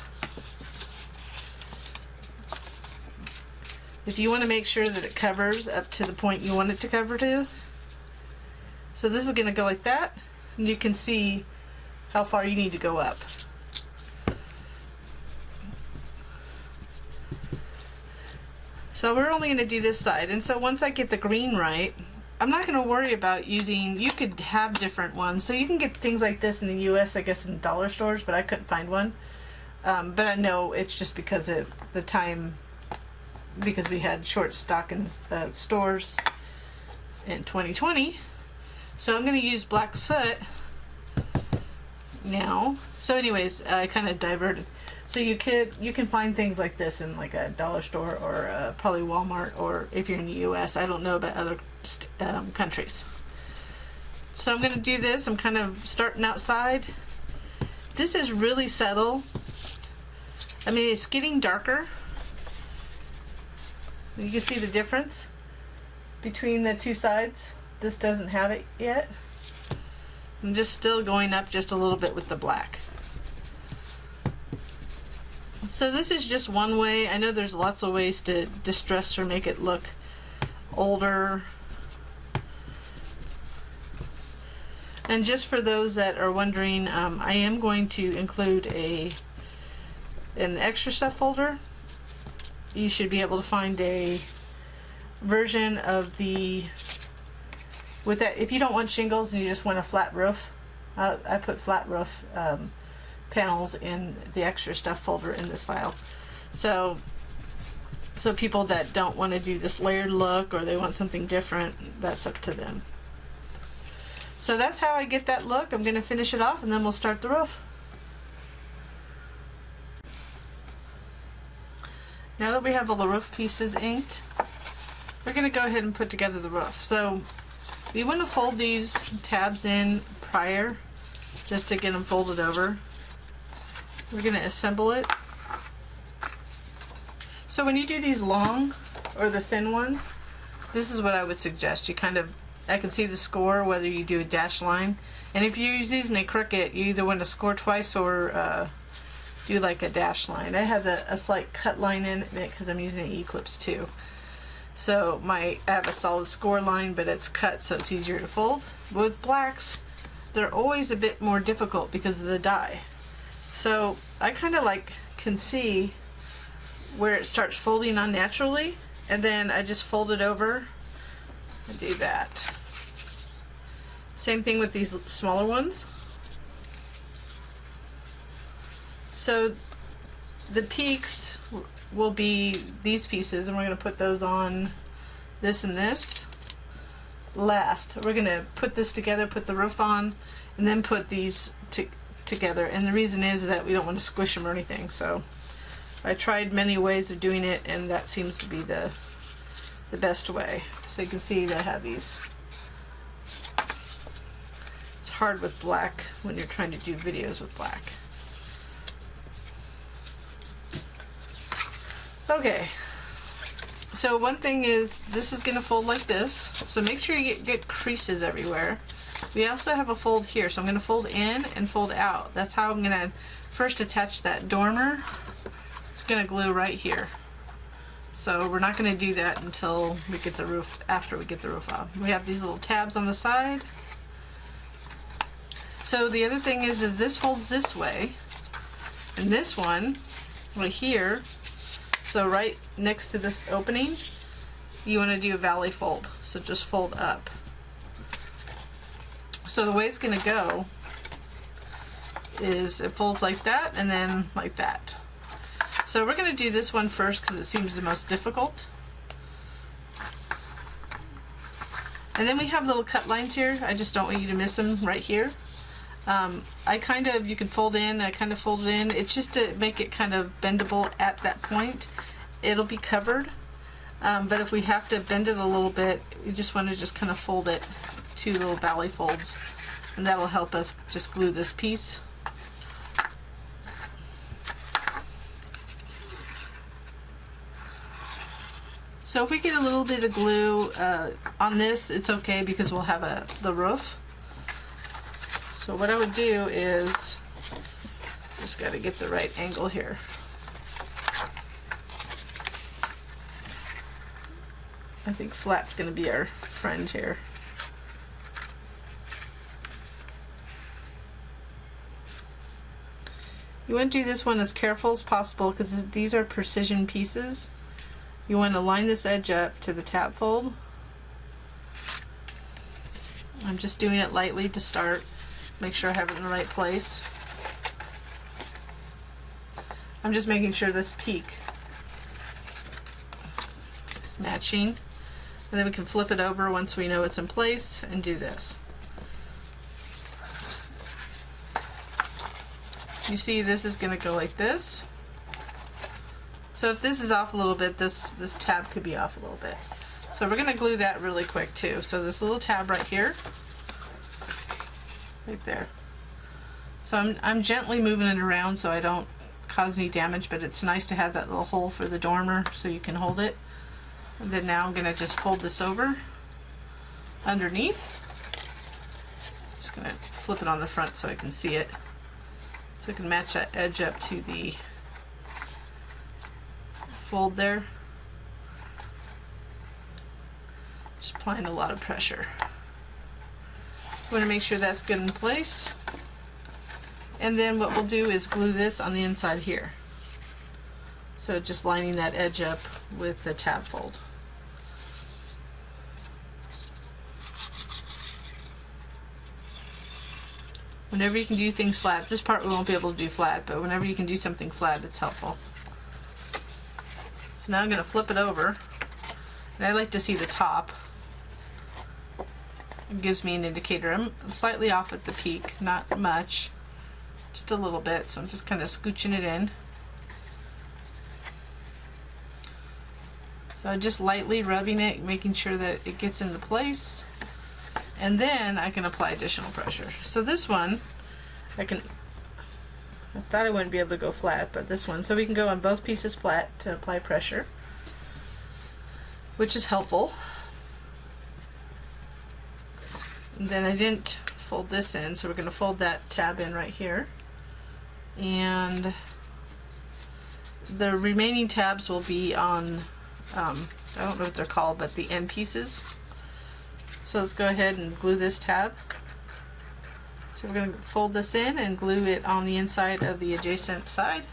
If you want to make sure that it covers up to the point you want it to cover to. So this is going to go like that, and you can see how far you need to go up. So we're only going to do this side, and so once I get the green right, I'm not going to worry about using, you could have different ones. So you can get things like this in the US, I guess in dollar stores, but I couldn't find one. But I know it's just because of the time, because we had short stock in stores in 2020. So I'm going to use black soot now. So anyways, I kind of diverted. So you can find things like this in like a dollar store or probably Walmart, or if you're in the US. I don't know about other countries. So I'm going to do this. I'm kind of starting outside. This is really subtle. I mean, it's getting darker. You can see the difference between the two sides. This doesn't have it yet. I'm just still going up just a little bit with the black. So this is just one way. I know there's lots of ways to distress or make it look older. And just for those that are wondering, I am going to include an extra stuff folder. You should be able to find a version of the, with that, if you don't want shingles and you just want a flat roof, I put flat roof panels in the extra stuff folder in this file. So people that don't want to do this layered look, or they want something different, that's up to them. So that's how I get that look. I'm going to finish it off and then we'll start the roof. Now that we have all the roof pieces inked, we're going to go ahead and put together the roof. So you want to fold these tabs in prior, just to get them folded over. We're going to assemble it. So when you do these long or the thin ones, this is what I would suggest. You kind of, I can see the score whether you do a dash line. And if you're using a Cricut, you either want to score twice or do like a dash line. I have a slight cut line in it because I'm using an Eclipse too. So I have a solid score line, but it's cut so it's easier to fold. But with blacks, they're always a bit more difficult because of the dye. So I kind of can see where it starts folding unnaturally, and then I just fold it over and do that. Same thing with these smaller ones. So the peaks will be these pieces, and we're going to put those on this and this last. We're going to put this together, put the roof on, and then put these together. And the reason is that we don't want to squish them or anything. So I tried many ways of doing it, and that seems to be the best way. So you can see that I have these. It's hard with black when you're trying to do videos with black. Okay, so one thing is this is going to fold like this, so make sure you get creases everywhere. We also have a fold here, so I'm going to fold in and fold out. That's how I'm going to first attach that dormer. It's going to glue right here. So we're not going to do that until we get the roof, after we get the roof on. We have these little tabs on the side. So the other thing is this folds this way, and this one right here, so right next to this opening, you want to do a valley fold. So just fold up. So the way it's going to go is it folds like that and then like that. So we're going to do this one first because it seems the most difficult. And then we have little cut lines here. I just don't want you to miss them right here. You can fold in, I kind of fold it in. It's just to make it kind of bendable at that point. It'll be covered, but if we have to bend it a little bit, you just want to just kind of fold it, two little valley folds, and that will help us just glue this piece. So if we get a little bit of glue on this, it's okay because we'll have the roof. So what I would do is, just got to get the right angle here. I think flat's going to be our friend here. You want to do this one as careful as possible because these are precision pieces. You want to line this edge up to the tab fold. I'm just doing it lightly to start. Make sure I have it in the right place. I'm just making sure this peak is matching. And then we can flip it over once we know it's in place and do this. You see this is going to go like this. So if this is off a little bit, this tab could be off a little bit. So we're going to glue that really quick too. So this little tab right here, right there. So I'm gently moving it around so I don't cause any damage, but it's nice to have that little hole for the dormer so you can hold it. And then now I'm going to just fold this over underneath. Just going to flip it on the front so I can see it. So I can match that edge up to the fold there. Just applying a lot of pressure. Want to make sure that's good in place. And then what we'll do is glue this on the inside here. So just lining that edge up with the tab fold. Whenever you can do things flat, this part we won't be able to do flat, but whenever you can do something flat, it's helpful. So now I'm going to flip it over, and I like to see the top. It gives me an indicator. I'm slightly off at the peak, not much, just a little bit, so I'm just kind of scooching it in. So just lightly rubbing it, making sure that it gets into place. And then I can apply additional pressure. So this one, I thought I wouldn't be able to go flat, but this one, so we can go on both pieces flat to apply pressure, which is helpful. And then I didn't fold this in, so we're going to fold that tab in right here. And the remaining tabs will be on, I don't know what they're called, but the end pieces. So let's go ahead and glue this tab. So we're going to fold this in and glue it on the inside of the adjacent side.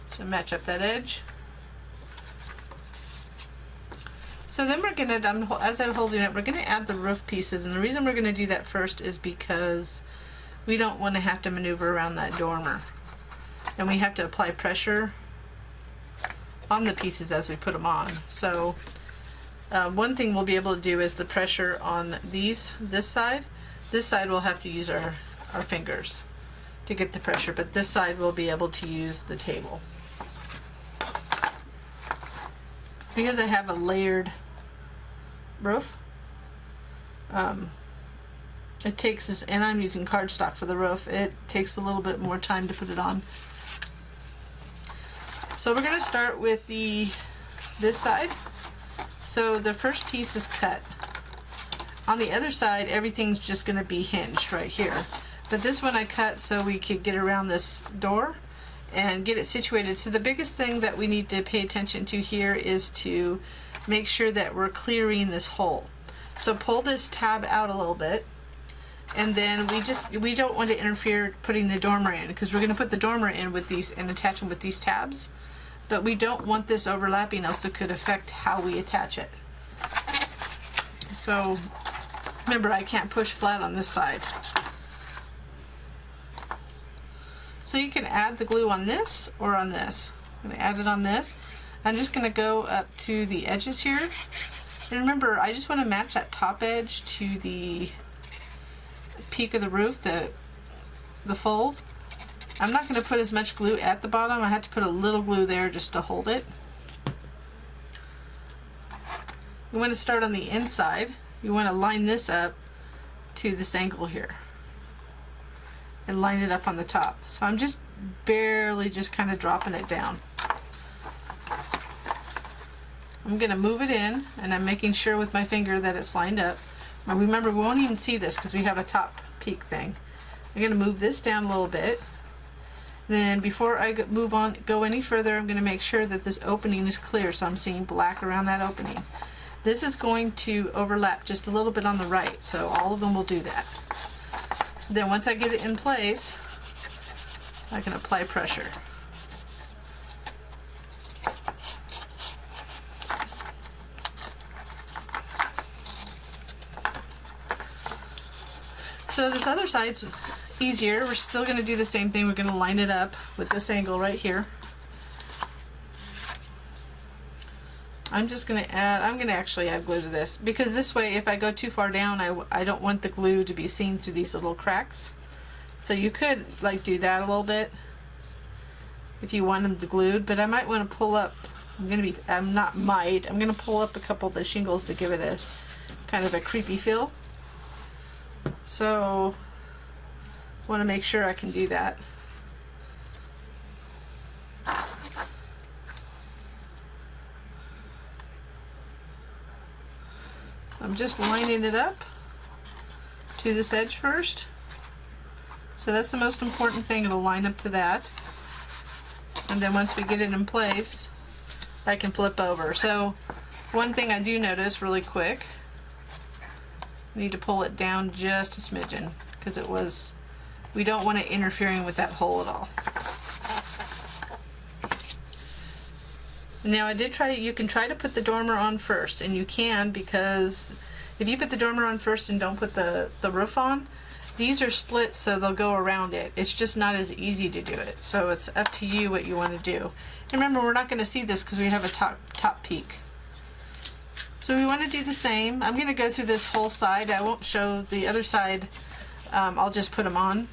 So match up that edge. So then we're going to, as I'm holding it, we're going to add the roof pieces. And the reason we're going to do that first is because we don't want to have to maneuver around that dormer. And we have to apply pressure on the pieces as we put them on. So one thing we'll be able to do is the pressure on this side. This side we'll have to use our fingers to get the pressure, but this side we'll be able to use the table. Because I have a layered roof, it takes this, and I'm using cardstock for the roof, it takes a little bit more time to put it on. So we're going to start with this side. So the first piece is cut. On the other side, everything's just going to be hinged right here. But this one I cut so we could get around this door and get it situated. So the biggest thing that we need to pay attention to here is to make sure that we're clearing this hole. So pull this tab out a little bit, and then we don't want to interfere putting the dormer in, because we're going to put the dormer in with these and attach them with these tabs. But we don't want this overlapping, else it could affect how we attach it. So remember, I can't push flat on this side. So you can add the glue on this or on this. I'm going to add it on this. I'm just going to go up to the edges here. And remember, I just want to match that top edge to the peak of the roof, the fold. I'm not going to put as much glue at the bottom. I had to put a little glue there just to hold it. You want to start on the inside. You want to line this up to this angle here and line it up on the top. So I'm just barely just kind of dropping it down. I'm going to move it in, and I'm making sure with my finger that it's lined up. Now remember, we won't even see this because we have a top peak thing. I'm going to move this down a little bit. Then before I go any further, I'm going to make sure that this opening is clear, so I'm seeing black around that opening. This is going to overlap just a little bit on the right, so all of them will do that. Then once I get it in place, I can apply pressure. So this other side's easier. We're still going to do the same thing. We're going to line it up with this angle right here. I'm just going to add, I'm going to actually add glue to this, because this way if I go too far down, I don't want the glue to be seen through these little cracks. So you could like do that a little bit if you want them glued, but I might want to pull up, I'm going to pull up a couple of the shingles to give it a kind of a creepy feel. So I want to make sure I can do that. So I'm just lining it up to this edge first. So that's the most important thing, it'll line up to that. And then once we get it in place, I can flip over. So one thing I do notice really quick, I need to pull it down just a smidgen, because we don't want it interfering with that hole at all. Now I did try, you can try to put the dormer on first, and you can, because if you put the dormer on first and don't put the roof on, these are split so they'll go around it. It's just not as easy to do it. So it's up to you what you want to do. And remember, we're not going to see this because we have a top peak. So we want to do the same. I'm going to go through this whole side. I won't show the other side. I'll just put them on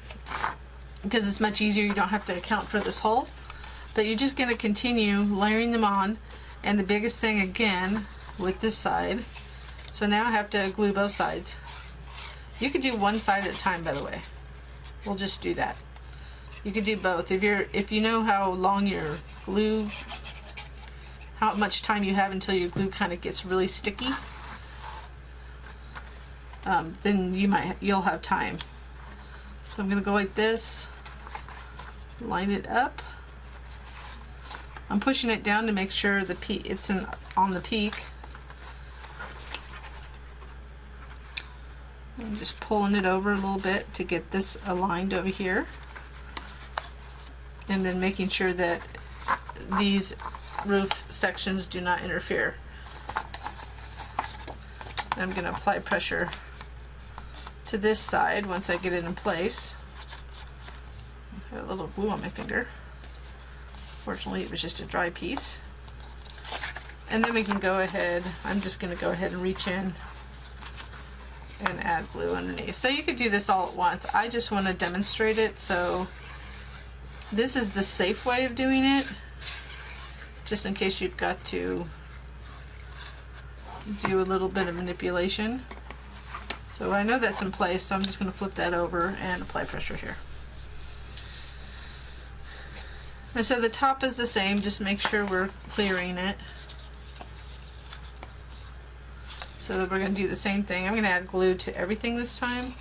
because it's much easier. You don't have to account for this hole. But you're just going to continue layering them on. And the biggest thing again with this side, so now I have to glue both sides. You could do one side at a time, by the way. We'll just do that. You could do both. If you know how long your glue, how much time you have until your glue kind of gets really sticky, then you'll have time. So I'm going to go like this, line it up. I'm pushing it down to make sure it's on the peak. I'm just pulling it over a little bit to get this aligned over here, and then making sure that these roof sections do not interfere. I'm going to apply pressure to this side once I get it in place. I have a little glue on my finger. Fortunately, it was just a dry piece. And then we can go ahead, I'm just going to go ahead and reach in and add glue underneath. So you could do this all at once. I just want to demonstrate it, so this is the safe way of doing it, just in case you've got to do a little bit of manipulation. So I know that's in place, so I'm just going to flip that over and apply pressure here. And so the top is the same, just make sure we're clearing it. So that we're going to do the same thing. I'm going to add glue to everything this time.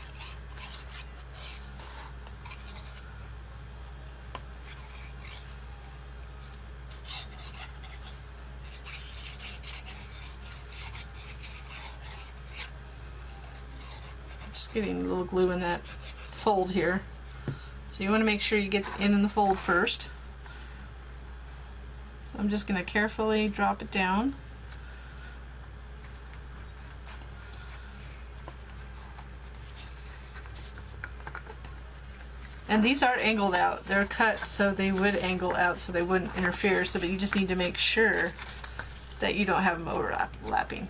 Just getting a little glue in that fold here. So you want to make sure you get in the fold first. So I'm just going to carefully drop it down. And these are angled out. They're cut so they would angle out so they wouldn't interfere. So, but you just need to make sure that you don't have them overlapping.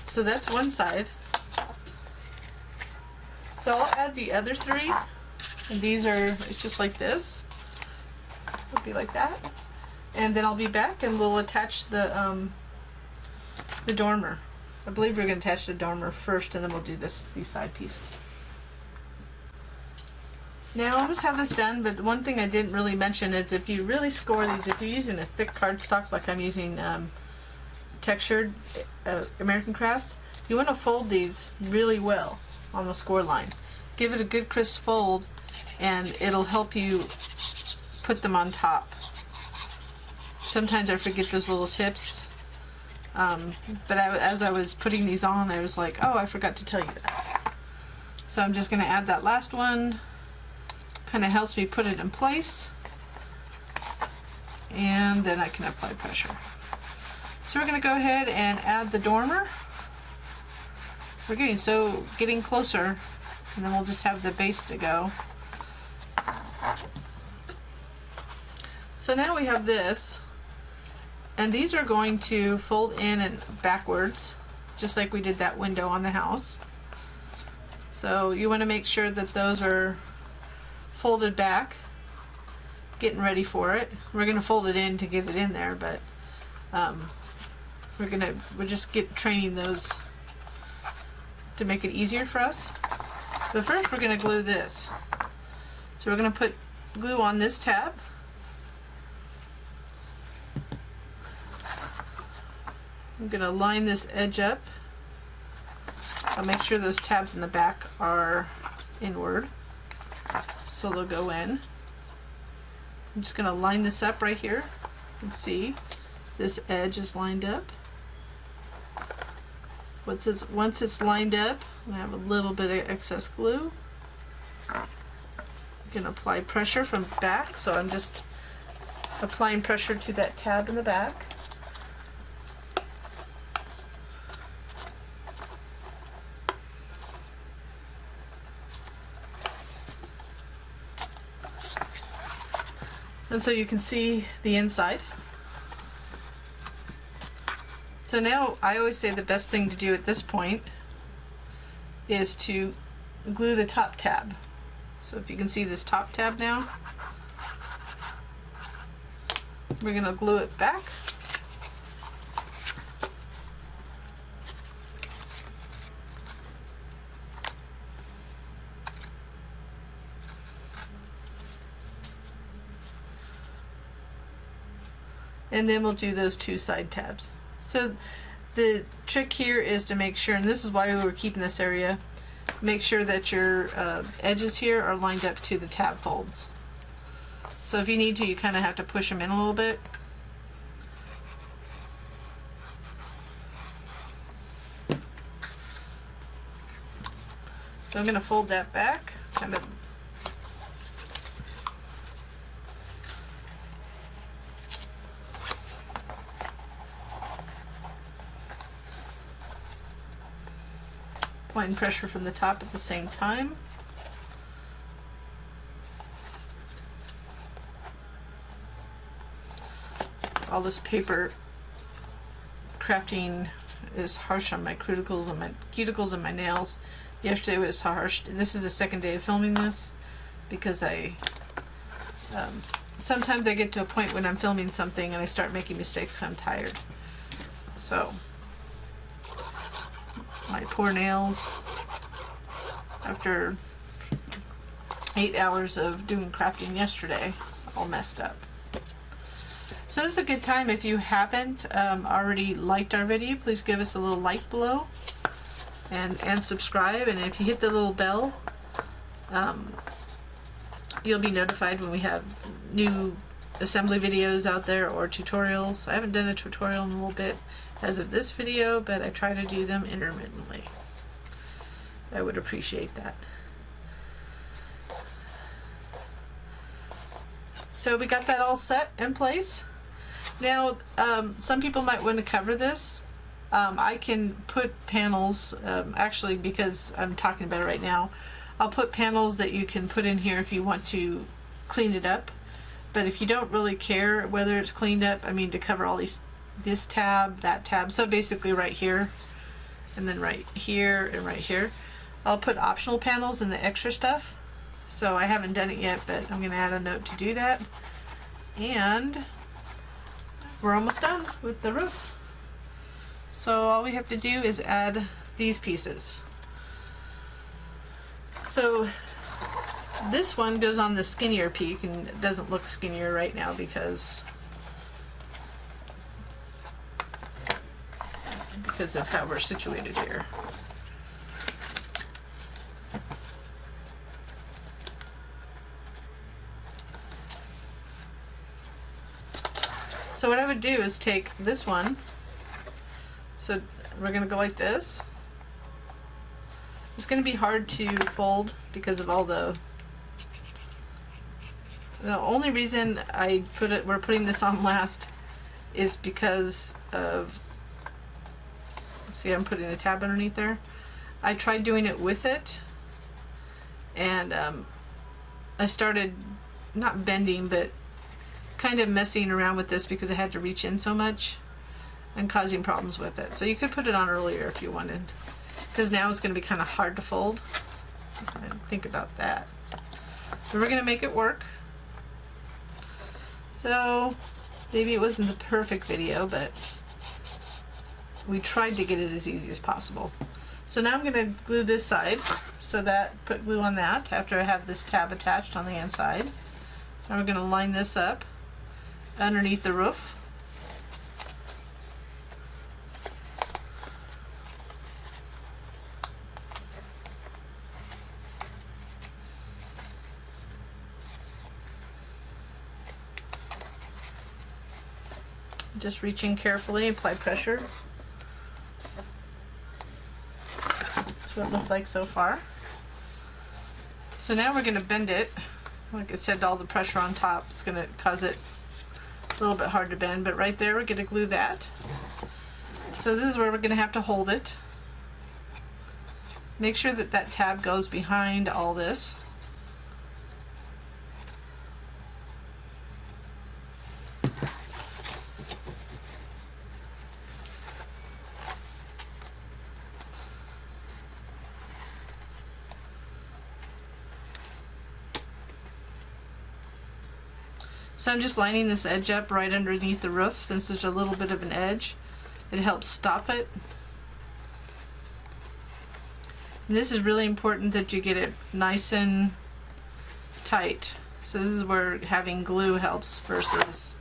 So that's one side. So I'll add the other three. And these are, it's just like this. It'll be like that. And then I'll be back and we'll attach the dormer. I believe we're going to attach the dormer first, and then we'll do these side pieces. Now I almost have this done, but one thing I didn't really mention is if you really score these, if you're using a thick cardstock like I'm using textured American Crafts, you want to fold these really well on the score line. Give it a good crisp fold, and it'll help you put them on top. Sometimes I forget those little tips, but as I was putting these on, I was like, oh, I forgot to tell you that. So I'm just going to add that last one. Kind of helps me put it in place, and then I can apply pressure. So we're going to go ahead and add the dormer. We're getting closer, and then we'll just have the base to go. So now we have this, and these are going to fold in and backwards, just like we did that window on the house. So you want to make sure that those are folded back, getting ready for it. We're going to fold it in to get it in there, but we're just training those to make it easier for us. But first we're going to glue this. So we're going to put glue on this tab. I'm going to line this edge up. I'll make sure those tabs in the back are inward, so they'll go in. I'm just going to line this up right here. You can see this edge is lined up. Once it's lined up, I have a little bit of excess glue. I'm going to apply pressure from the back, so I'm just applying pressure to that tab in the back. And so you can see the inside. So now I always say the best thing to do at this point is to glue the top tab. So if you can see this top tab now, we're going to glue it back. And then we'll do those two side tabs. So the trick here is to make sure, and this is why we were keeping this area, make sure that your edges here are lined up to the tab folds. So if you need to, you kind of have to push them in a little bit. So I'm going to fold that back, kind of applying pressure from the top at the same time. All this paper crafting is harsh on my cuticles and my nails. Yesterday was harsh. This is the second day of filming this because sometimes I get to a point when I'm filming something and I start making mistakes and I'm tired. So my poor nails, after 8 hours of doing crafting yesterday, all messed up. So this is a good time. If you haven't already liked our video, please give us a little like below and subscribe. And if you hit the little bell, you'll be notified when we have new assembly videos out there or tutorials. I haven't done a tutorial in a little bit as of this video, but I try to do them intermittently. I would appreciate that. So we got that all set in place. Now some people might want to cover this. I can put panels, actually, because I'm talking about it right now, I'll put panels that you can put in here if you want to clean it up. But if you don't really care whether it's cleaned up, I mean, to cover all this tab, that tab, so basically right here and then right here and right here, I'll put optional panels in the extra stuff. So I haven't done it yet, but I'm going to add a note to do that. And we're almost done with the roof. So all we have to do is add these pieces. So this one goes on the skinnier peak, and it doesn't look skinnier right now because of how we're situated here. So what I would do is take this one, so we're going to go like this. It's going to be hard to fold because of all the only reason we're putting this on last is because of, see, I'm putting the tab underneath there. I tried doing it with it, and I started not bending but kind of messing around with this because I had to reach in so much and causing problems with it. So you could put it on earlier if you wanted, because now it's going to be kind of hard to fold. I didn't think about that. So we're going to make it work. So maybe it wasn't the perfect video, but we tried to get it as easy as possible. So now I'm going to glue this side, so that put glue on that after I have this tab attached on the inside. Now we're going to line this up underneath the roof. Just reach in carefully, apply pressure. That's what it looks like so far. So now we're going to bend it. Like I said, all the pressure on top is going to cause it a little bit hard to bend, but right there we're going to glue that. So this is where we're going to have to hold it. Make sure that that tab goes behind all this. So I'm just lining this edge up right underneath the roof. Since there's a little bit of an edge, it helps stop it. And this is really important that you get it nice and tight. So this is where having glue helps versus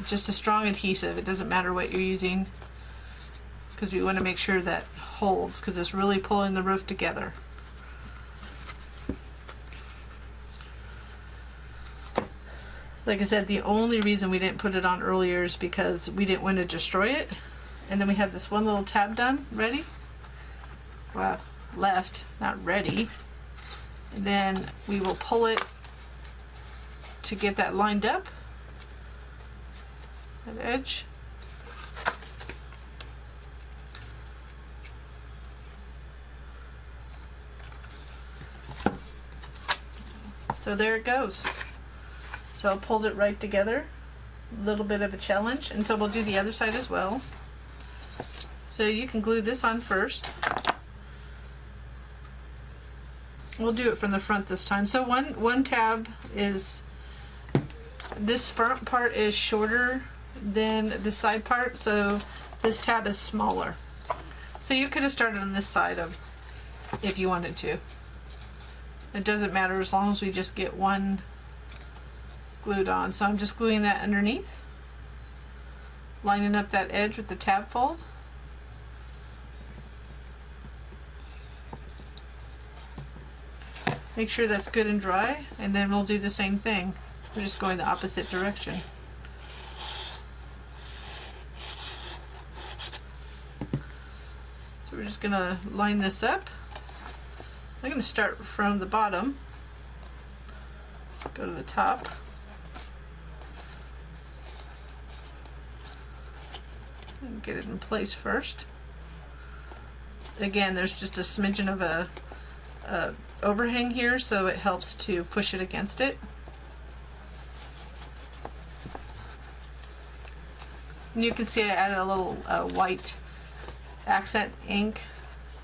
just a strong adhesive. It doesn't matter what you're using, because we want to make sure that holds, because it's really pulling the roof together. Like I said, the only reason we didn't put it on earlier is because we didn't want to destroy it. And then we have this one little tab done, ready? Well, left, not ready. And then we will pull it to get that lined up, that edge. So there it goes. So I pulled it right together. A little bit of a challenge, and so we'll do the other side as well. So you can glue this on first. We'll do it from the front this time. So one tab is, this front part is shorter than the side part, so this tab is smaller. So you could have started on this side if you wanted to. It doesn't matter as long as we just get one glued on. So I'm just gluing that underneath, lining up that edge with the tab fold. Make sure that's good and dry, and then we'll do the same thing. We're just going the opposite direction. So we're just going to line this up. I'm going to start from the bottom, go to the top. And get it in place first. Again, there's just a smidgen of a overhang here, so it helps to push it against it. And you can see I added a little white accent ink.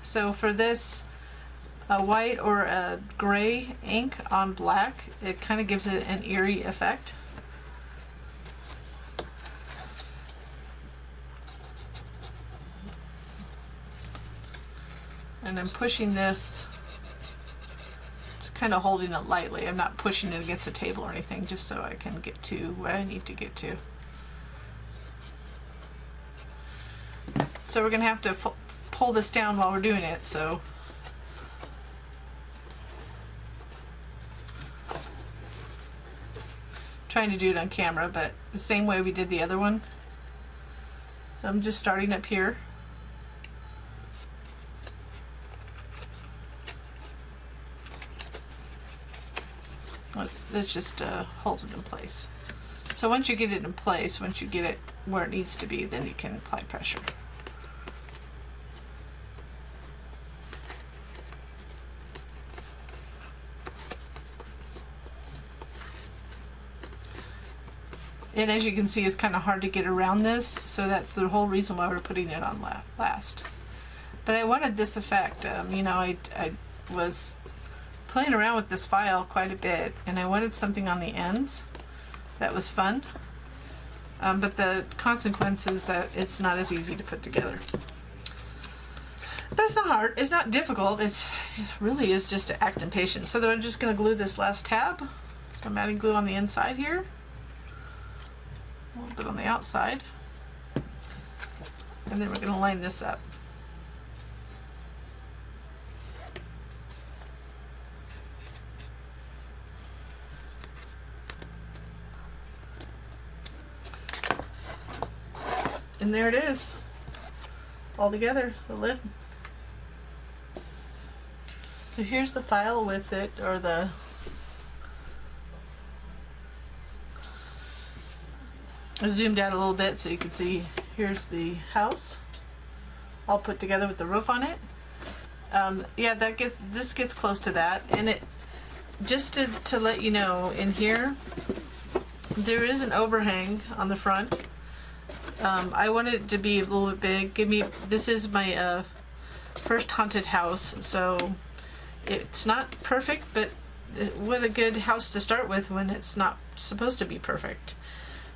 So for this, a white or a gray ink on black, it kind of gives it an eerie effect. and I'm pushing this, just kind of holding it lightly. I'm not pushing it against a table or anything, just so I can get to what I need to get to. So we're going to have to pull this down while we're doing it, so trying to do it on camera, but the same way we did the other one. So I'm just starting up here. Let's just hold it in place. So once you get it in place, once you get it where it needs to be, then you can apply pressure. And as you can see, it's kind of hard to get around this, so that's the whole reason why we're putting it on last. But I wanted this effect. You know, I was playing around with this file quite a bit, and I wanted something on the ends that was fun. But the consequence is that it's not as easy to put together. But it's not hard. It's not difficult. It really is just to act in patience. So then I'm just going to glue this last tab. So I'm adding glue on the inside here. A little bit on the outside, and then we're going to line this up. And there it is, all together, the lid. So here's the file with it, or the I zoomed out a little bit so you can see. Here's the house all put together with the roof on it. Yeah, this gets close to that. And it just to let you know, in here there is an overhang on the front. I wanted it to be a little bit big. This is my first haunted house, so it's not perfect, but what a good house to start with when it's not supposed to be perfect.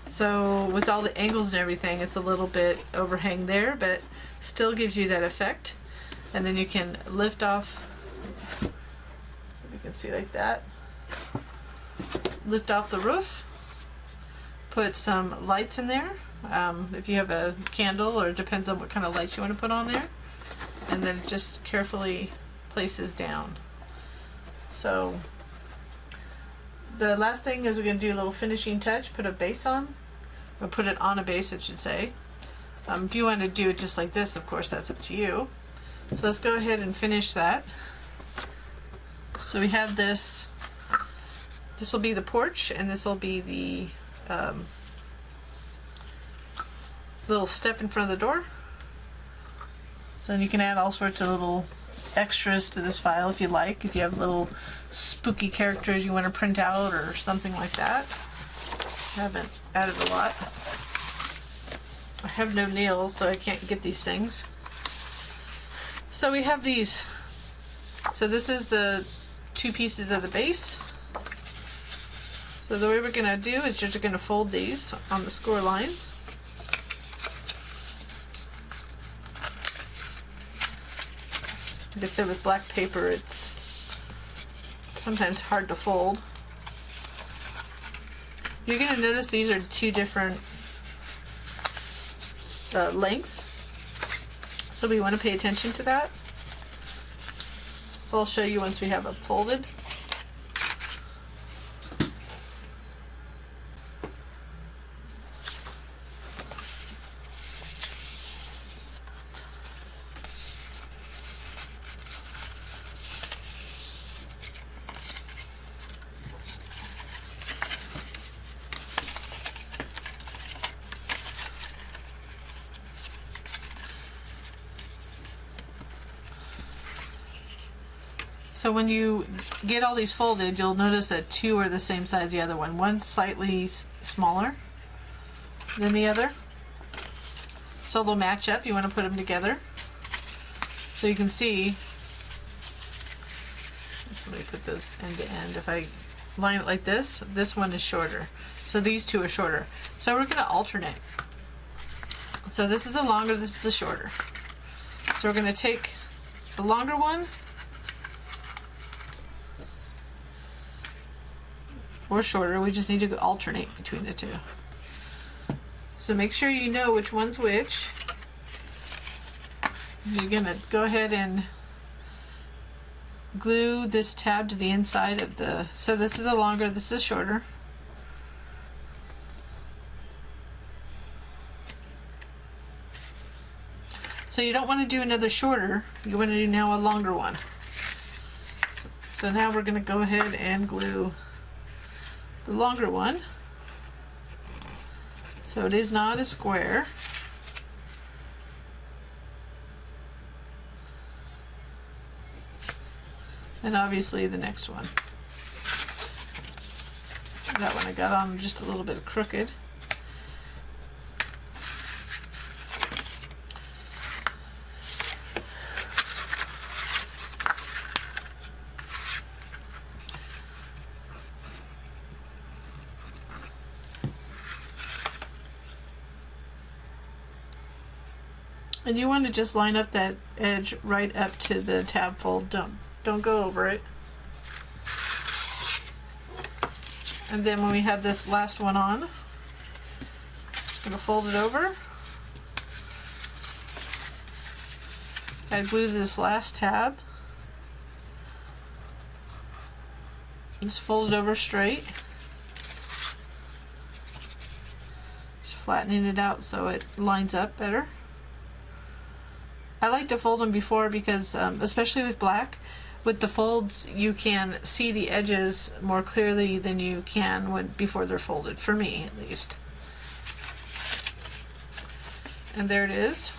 So with all the angles and everything, it's a little bit overhang there, but still gives you that effect. And then you can lift off, so you can see like that, lift off the roof, put some lights in there, if you have a candle, or it depends on what kind of lights you want to put on there, and then it just carefully places down. So the last thing is we're going to do a little finishing touch, put a base on, or put it on a base, it should say. If you want to do it just like this, of course, that's up to you. So let's go ahead and finish that. So we have this will be the porch, and this will be the little step in front of the door. So you can add all sorts of little extras to this file if you like, if you have little spooky characters you want to print out or something like that. I haven't added a lot. I have no nails, so I can't get these things. So we have these. So this is the two pieces of the base. So the way we're going to do is just going to fold these on the score lines. Like I said, with black paper, it's sometimes hard to fold. You're going to notice these are two different lengths, so we want to pay attention to that. So I'll show you once we have it folded. So when you get all these folded, you'll notice that two are the same size as the other one. One's slightly smaller than the other. So they'll match up. You want to put them together. So you can see, let me put those end to end. If I line it like this one is shorter. So these two are shorter. So we're going to alternate. So this is the longer, this is the shorter. So we're going to take the longer one or shorter. We just need to alternate between the two. So make sure you know which one's which. You're gonna go ahead and glue this tab to the inside of the, so this is a longer, this is shorter. So you don't want to do another shorter, you want to do now a longer one. So now we're going to go ahead and glue the longer one. So it is not a square. And obviously the next one. That one I got on just a little bit crooked. And you want to just line up that edge right up to the tab fold. Don't go over it. And then when we have this last one on, just going to fold it over. I glue this last tab. Just fold it over straight. Just flattening it out so it lines up better. I like to fold them before because, especially with black, with the folds you can see the edges more clearly than you can before they're folded, for me at least. And there it is.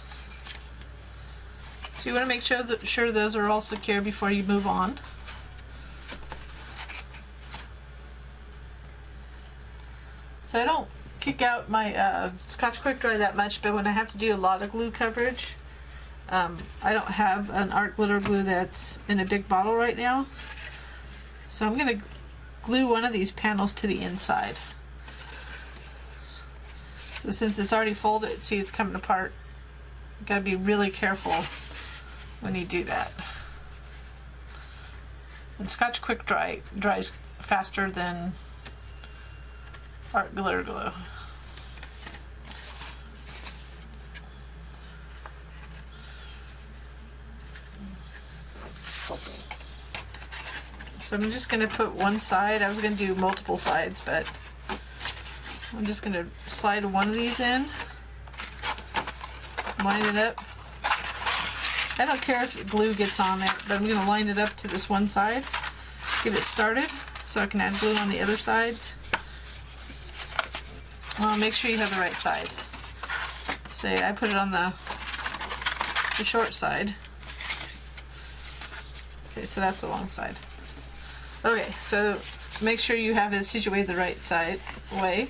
So you want to make sure those are all secure before you move on. So I don't kick out my Scotch Quick Dry that much, but when I have to do a lot of glue coverage, I don't have an art glitter glue that's in a big bottle right now, so I'm going to glue one of these panels to the inside. So since it's already folded, see it's coming apart, you've got to be really careful when you do that. And Scotch Quick Dry dries faster than art glitter glue. So I'm just going to put one side. I was going to do multiple sides, but I'm just going to slide one of these in, line it up. I don't care if glue gets on it, but I'm going to line it up to this one side, get it started so I can add glue on the other sides. Well, make sure you have the right side. Say I put it on the short side. Okay, so that's the long side. Okay, so make sure you have it situated the right side way.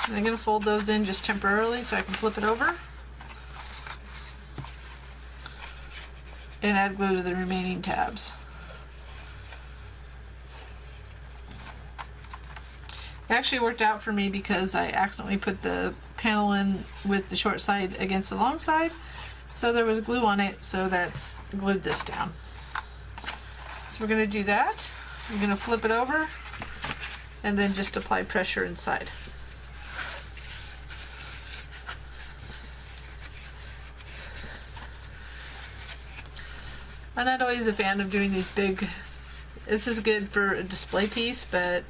And I'm going to fold those in just temporarily so I can flip it over and add glue to the remaining tabs. It actually worked out for me because I accidentally put the panel in with the short side against the long side, so there was glue on it, so that's glued this down. So we're going to do that. We're going to flip it over and then just apply pressure inside. I'm not always a fan of doing these big, this is good for a display piece, but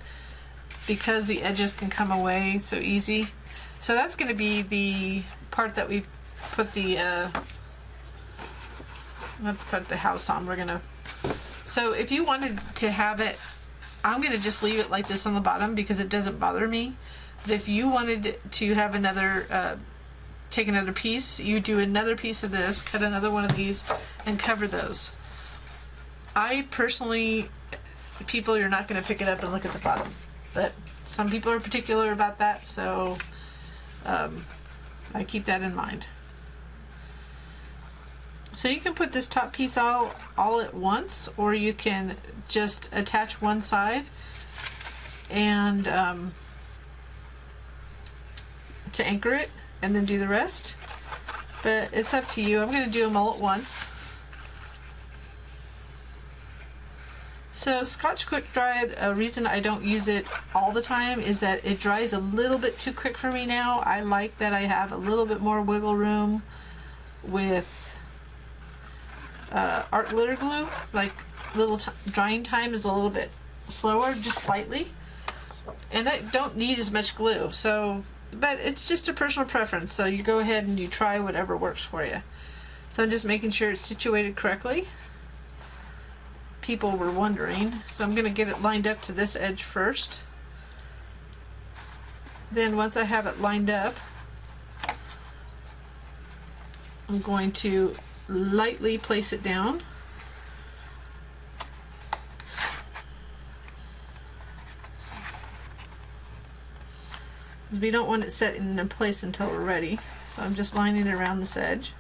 because the edges can come away so easy. So that's going to be the part that we put the let's put the house on. We're gonna, so if you wanted to have it, I'm gonna just leave it like this on the bottom because it doesn't bother me. But if you wanted to have another take another piece, you do another piece of this, cut another one of these and cover those. I personally, people, you're not going to pick it up and look at the bottom, but some people are particular about that, so I keep that in mind. So you can put this top piece all at once, or you can just attach one side and to anchor it and then do the rest. But it's up to you. I'm going to do them all at once. So Scotch Quick Dry, a reason I don't use it all the time is that it dries a little bit too quick for me now. I like that I have a little bit more wiggle room with art glitter glue. Like drying time is a little bit slower, just slightly. And I don't need as much glue. So, but it's just a personal preference. So you go ahead and you try whatever works for you. So I'm just making sure it's situated correctly. People were wondering, so I'm going to get it lined up to this edge first. Then once I have it lined up, I'm going to lightly place it down. Because we don't want it set in place until we're ready. So I'm just lining it around this edge.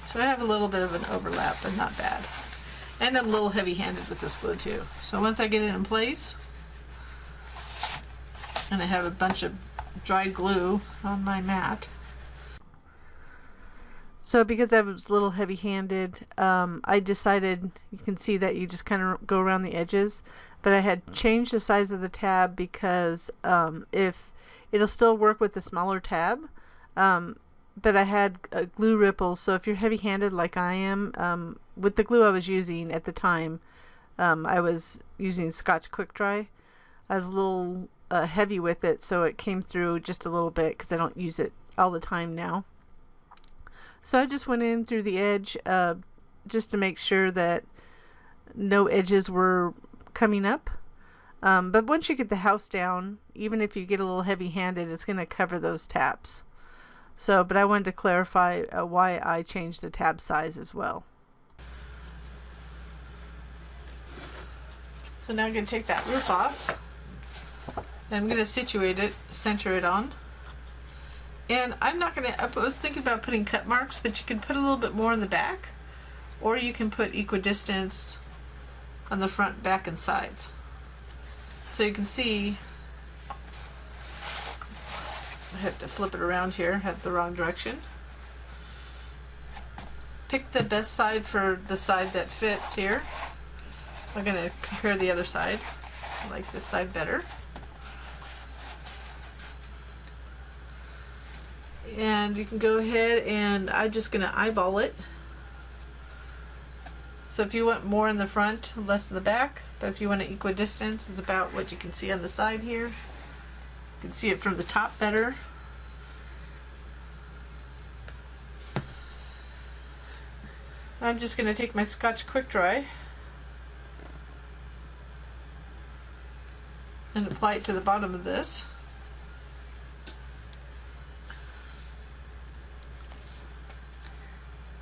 So I have a little bit of an overlap, but not bad. And I'm a little heavy-handed with this glue too. So once I get it in place, and I have a bunch of dried glue on my mat. So because I was a little heavy-handed, I decided, you can see that you just kind of go around the edges, but I had changed the size of the tab because if it'll still work with the smaller tab, but I had glue ripples, so if you're heavy-handed like I am, with the glue I was using at the time, I was using Scotch Quick Dry. I was a little heavy with it, so it came through just a little bit because I don't use it all the time now. So I just went in through the edge just to make sure that no edges were coming up. But once you get the house down, even if you get a little heavy-handed, it's going to cover those tabs. So, but I wanted to clarify why I changed the tab size as well. So now I'm going to take that roof off. And I'm going to situate it, center it on. And I'm not going to, I was thinking about putting cut marks, but you can put a little bit more in the back. Or you can put equidistance on the front, back, and sides. So you can see, I have to flip it around here, had the wrong direction. Pick the best side for the side that fits here. I'm going to compare the other side. I like this side better. And you can go ahead and I'm just going to eyeball it. So if you want more in the front, less in the back, but if you want an equidistance, it's about what you can see on the side here. You can see it from the top better. I'm just going to take my Scotch Quick Dry and apply it to the bottom of this.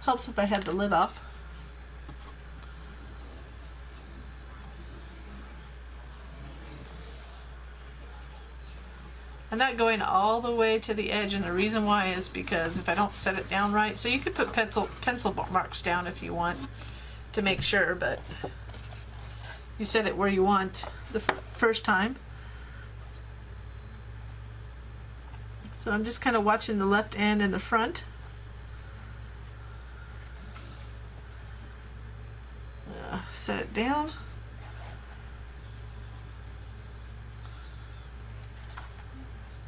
Helps if I had the lid off. I'm not going all the way to the edge, and the reason why is because if I don't set it down right, so you could put pencil marks down if you want to make sure, but you set it where you want the first time. So I'm just kind of watching the left end and the front. Set it down.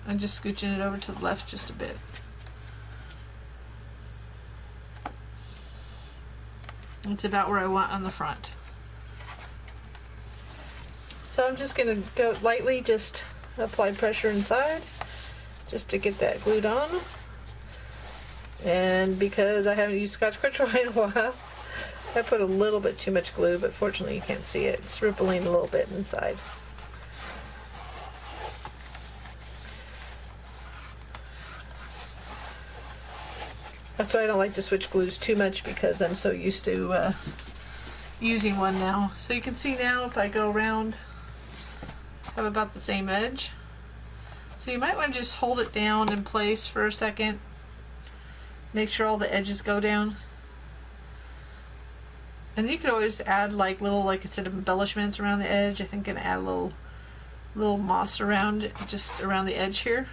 I'm just scooching it over to the left just a bit. It's about where I want on the front. So I'm just going to go lightly, just apply pressure inside just to get that glued on. And because I haven't used Scotch Quick Dry in a while, I put a little bit too much glue, but fortunately you can't see it. It's rippling a little bit inside. That's why I don't like to switch glues too much, because I'm so used to using one now. So you can see now if I go around, I have about the same edge. So you might want to just hold it down in place for a second. Make sure all the edges go down. And you could always add like little, like I said, embellishments around the edge. I think I'm gonna add a little moss around, just around the edge here.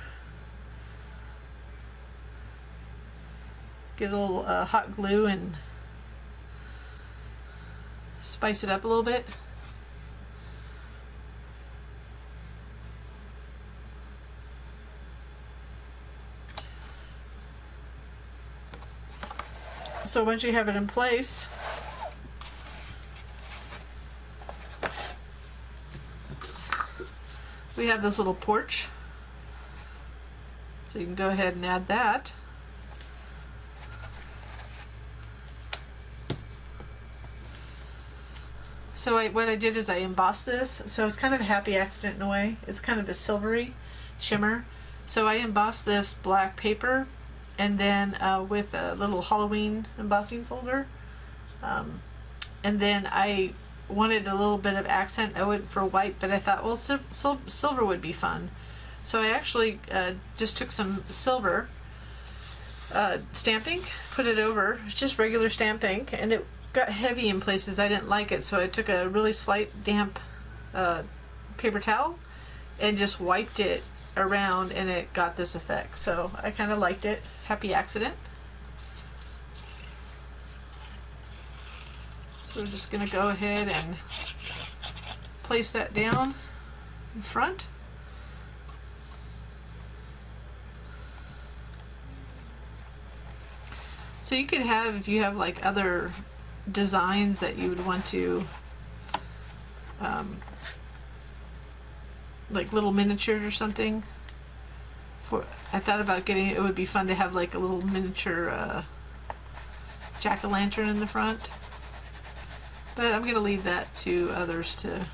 Get a little hot glue and spice it up a little bit. So once you have it in place, we have this little porch. So you can go ahead and add that. So what I did is I embossed this. So it's kind of a happy accident in a way. It's kind of a silvery shimmer. So I embossed this black paper, and then with a little Halloween embossing folder. And then I wanted a little bit of accent. I went for white, but I thought, well, silver would be fun. So I actually just took some silver stamp ink, put it over, just regular stamp ink, and it got heavy in places I didn't like it, so I took a really slight damp paper towel and just wiped it around, and it got this effect. So I kind of liked it. Happy accident. So we're just going to go ahead and place that down in front. So you could have, if you have like other designs that you would want to, like little miniatures or something. I thought about getting, it would be fun to have like a little miniature jack-o'-lantern in the front. But I'm going to leave that to others to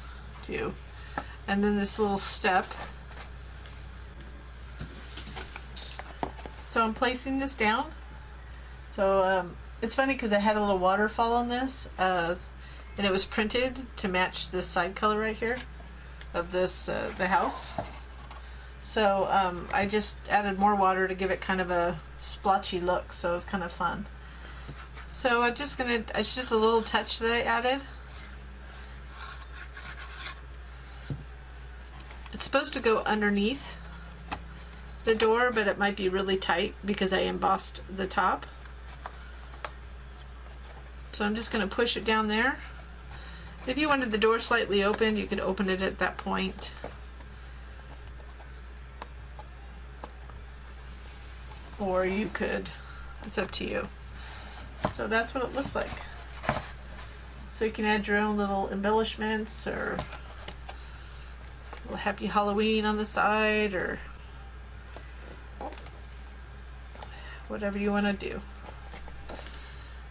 do. And then this little step. So I'm placing this down. So it's funny because I had a little waterfall on this, and it was printed to match this side color right here of this the house. So I just added more water to give it kind of a splotchy look, so it's kind of fun. So it's just a little touch that I added. It's supposed to go underneath the door, but it might be really tight because I embossed the top. So I'm just going to push it down there. If you wanted the door slightly open, you could open it at that point. Or you could, it's up to you. So that's what it looks like. So you can add your own little embellishments, or a little happy Halloween on the side, or whatever you want to do.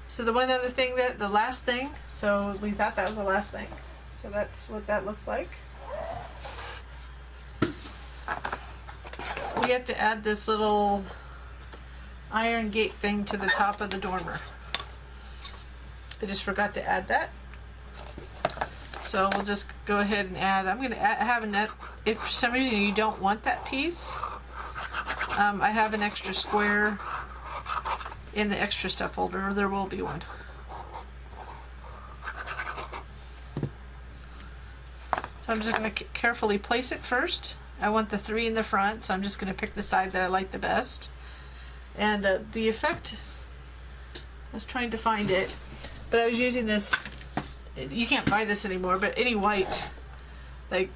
So the one other thing, the last thing, so we thought that was the last thing. So that's what that looks like. We have to add this little iron gate thing to the top of the dormer. I just forgot to add that. So we'll just go ahead and add, I'm going to have a net, if for some reason you don't want that piece, I have an extra square in the extra stuff folder, or there will be one. So I'm just going to carefully place it first. I want the 3 in the front, so I'm just going to pick the side that I like the best. And the effect, I was trying to find it, but I was using this, you can't buy this anymore, but any white, like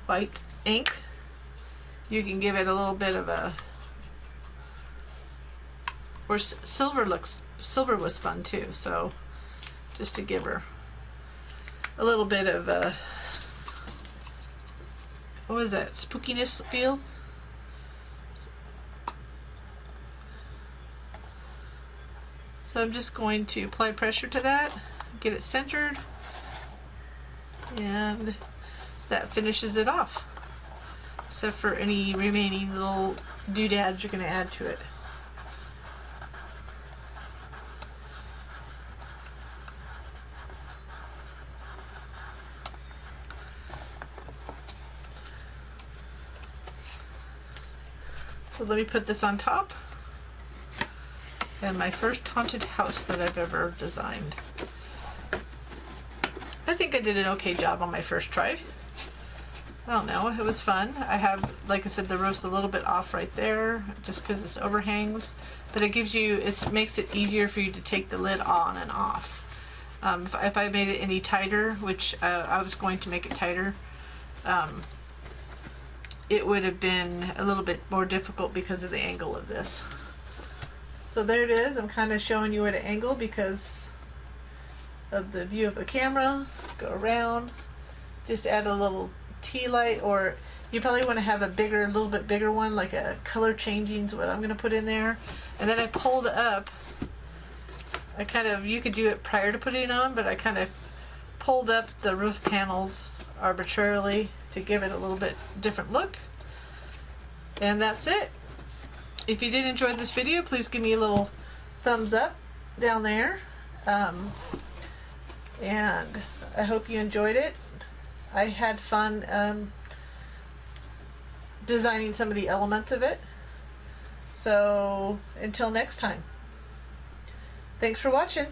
white ink, you can give it a little bit of a, or silver was fun too, so just to give her a little bit of a, what was that, spookiness feel? So I'm just going to apply pressure to that, get it centered, and that finishes it off, except for any remaining little doodads you're going to add to it. So let me put this on top. And my first haunted house that I've ever designed. I think I did an okay job on my first try. I don't know, it was fun. I have, like I said, the roof's a little bit off right there just because it's overhangs, but it gives you, it makes it easier for you to take the lid on and off. If I made it any tighter, which I was going to make it tighter, it would have been a little bit more difficult because of the angle of this. So there it is. I'm kind of showing you at an angle because of the view of the camera. Go around, just add a little tea light, or you probably want to have a bigger, a little bit bigger one, like a color changing is what I'm going to put in there. And then I pulled up, I kind of, you could do it prior to putting it on, but I kind of pulled up the roof panels arbitrarily to give it a little bit different look. And that's it. If you did enjoy this video, please give me a little thumbs up down there. And I hope you enjoyed it. I had fun designing some of the elements of it. So until next time, thanks for watching.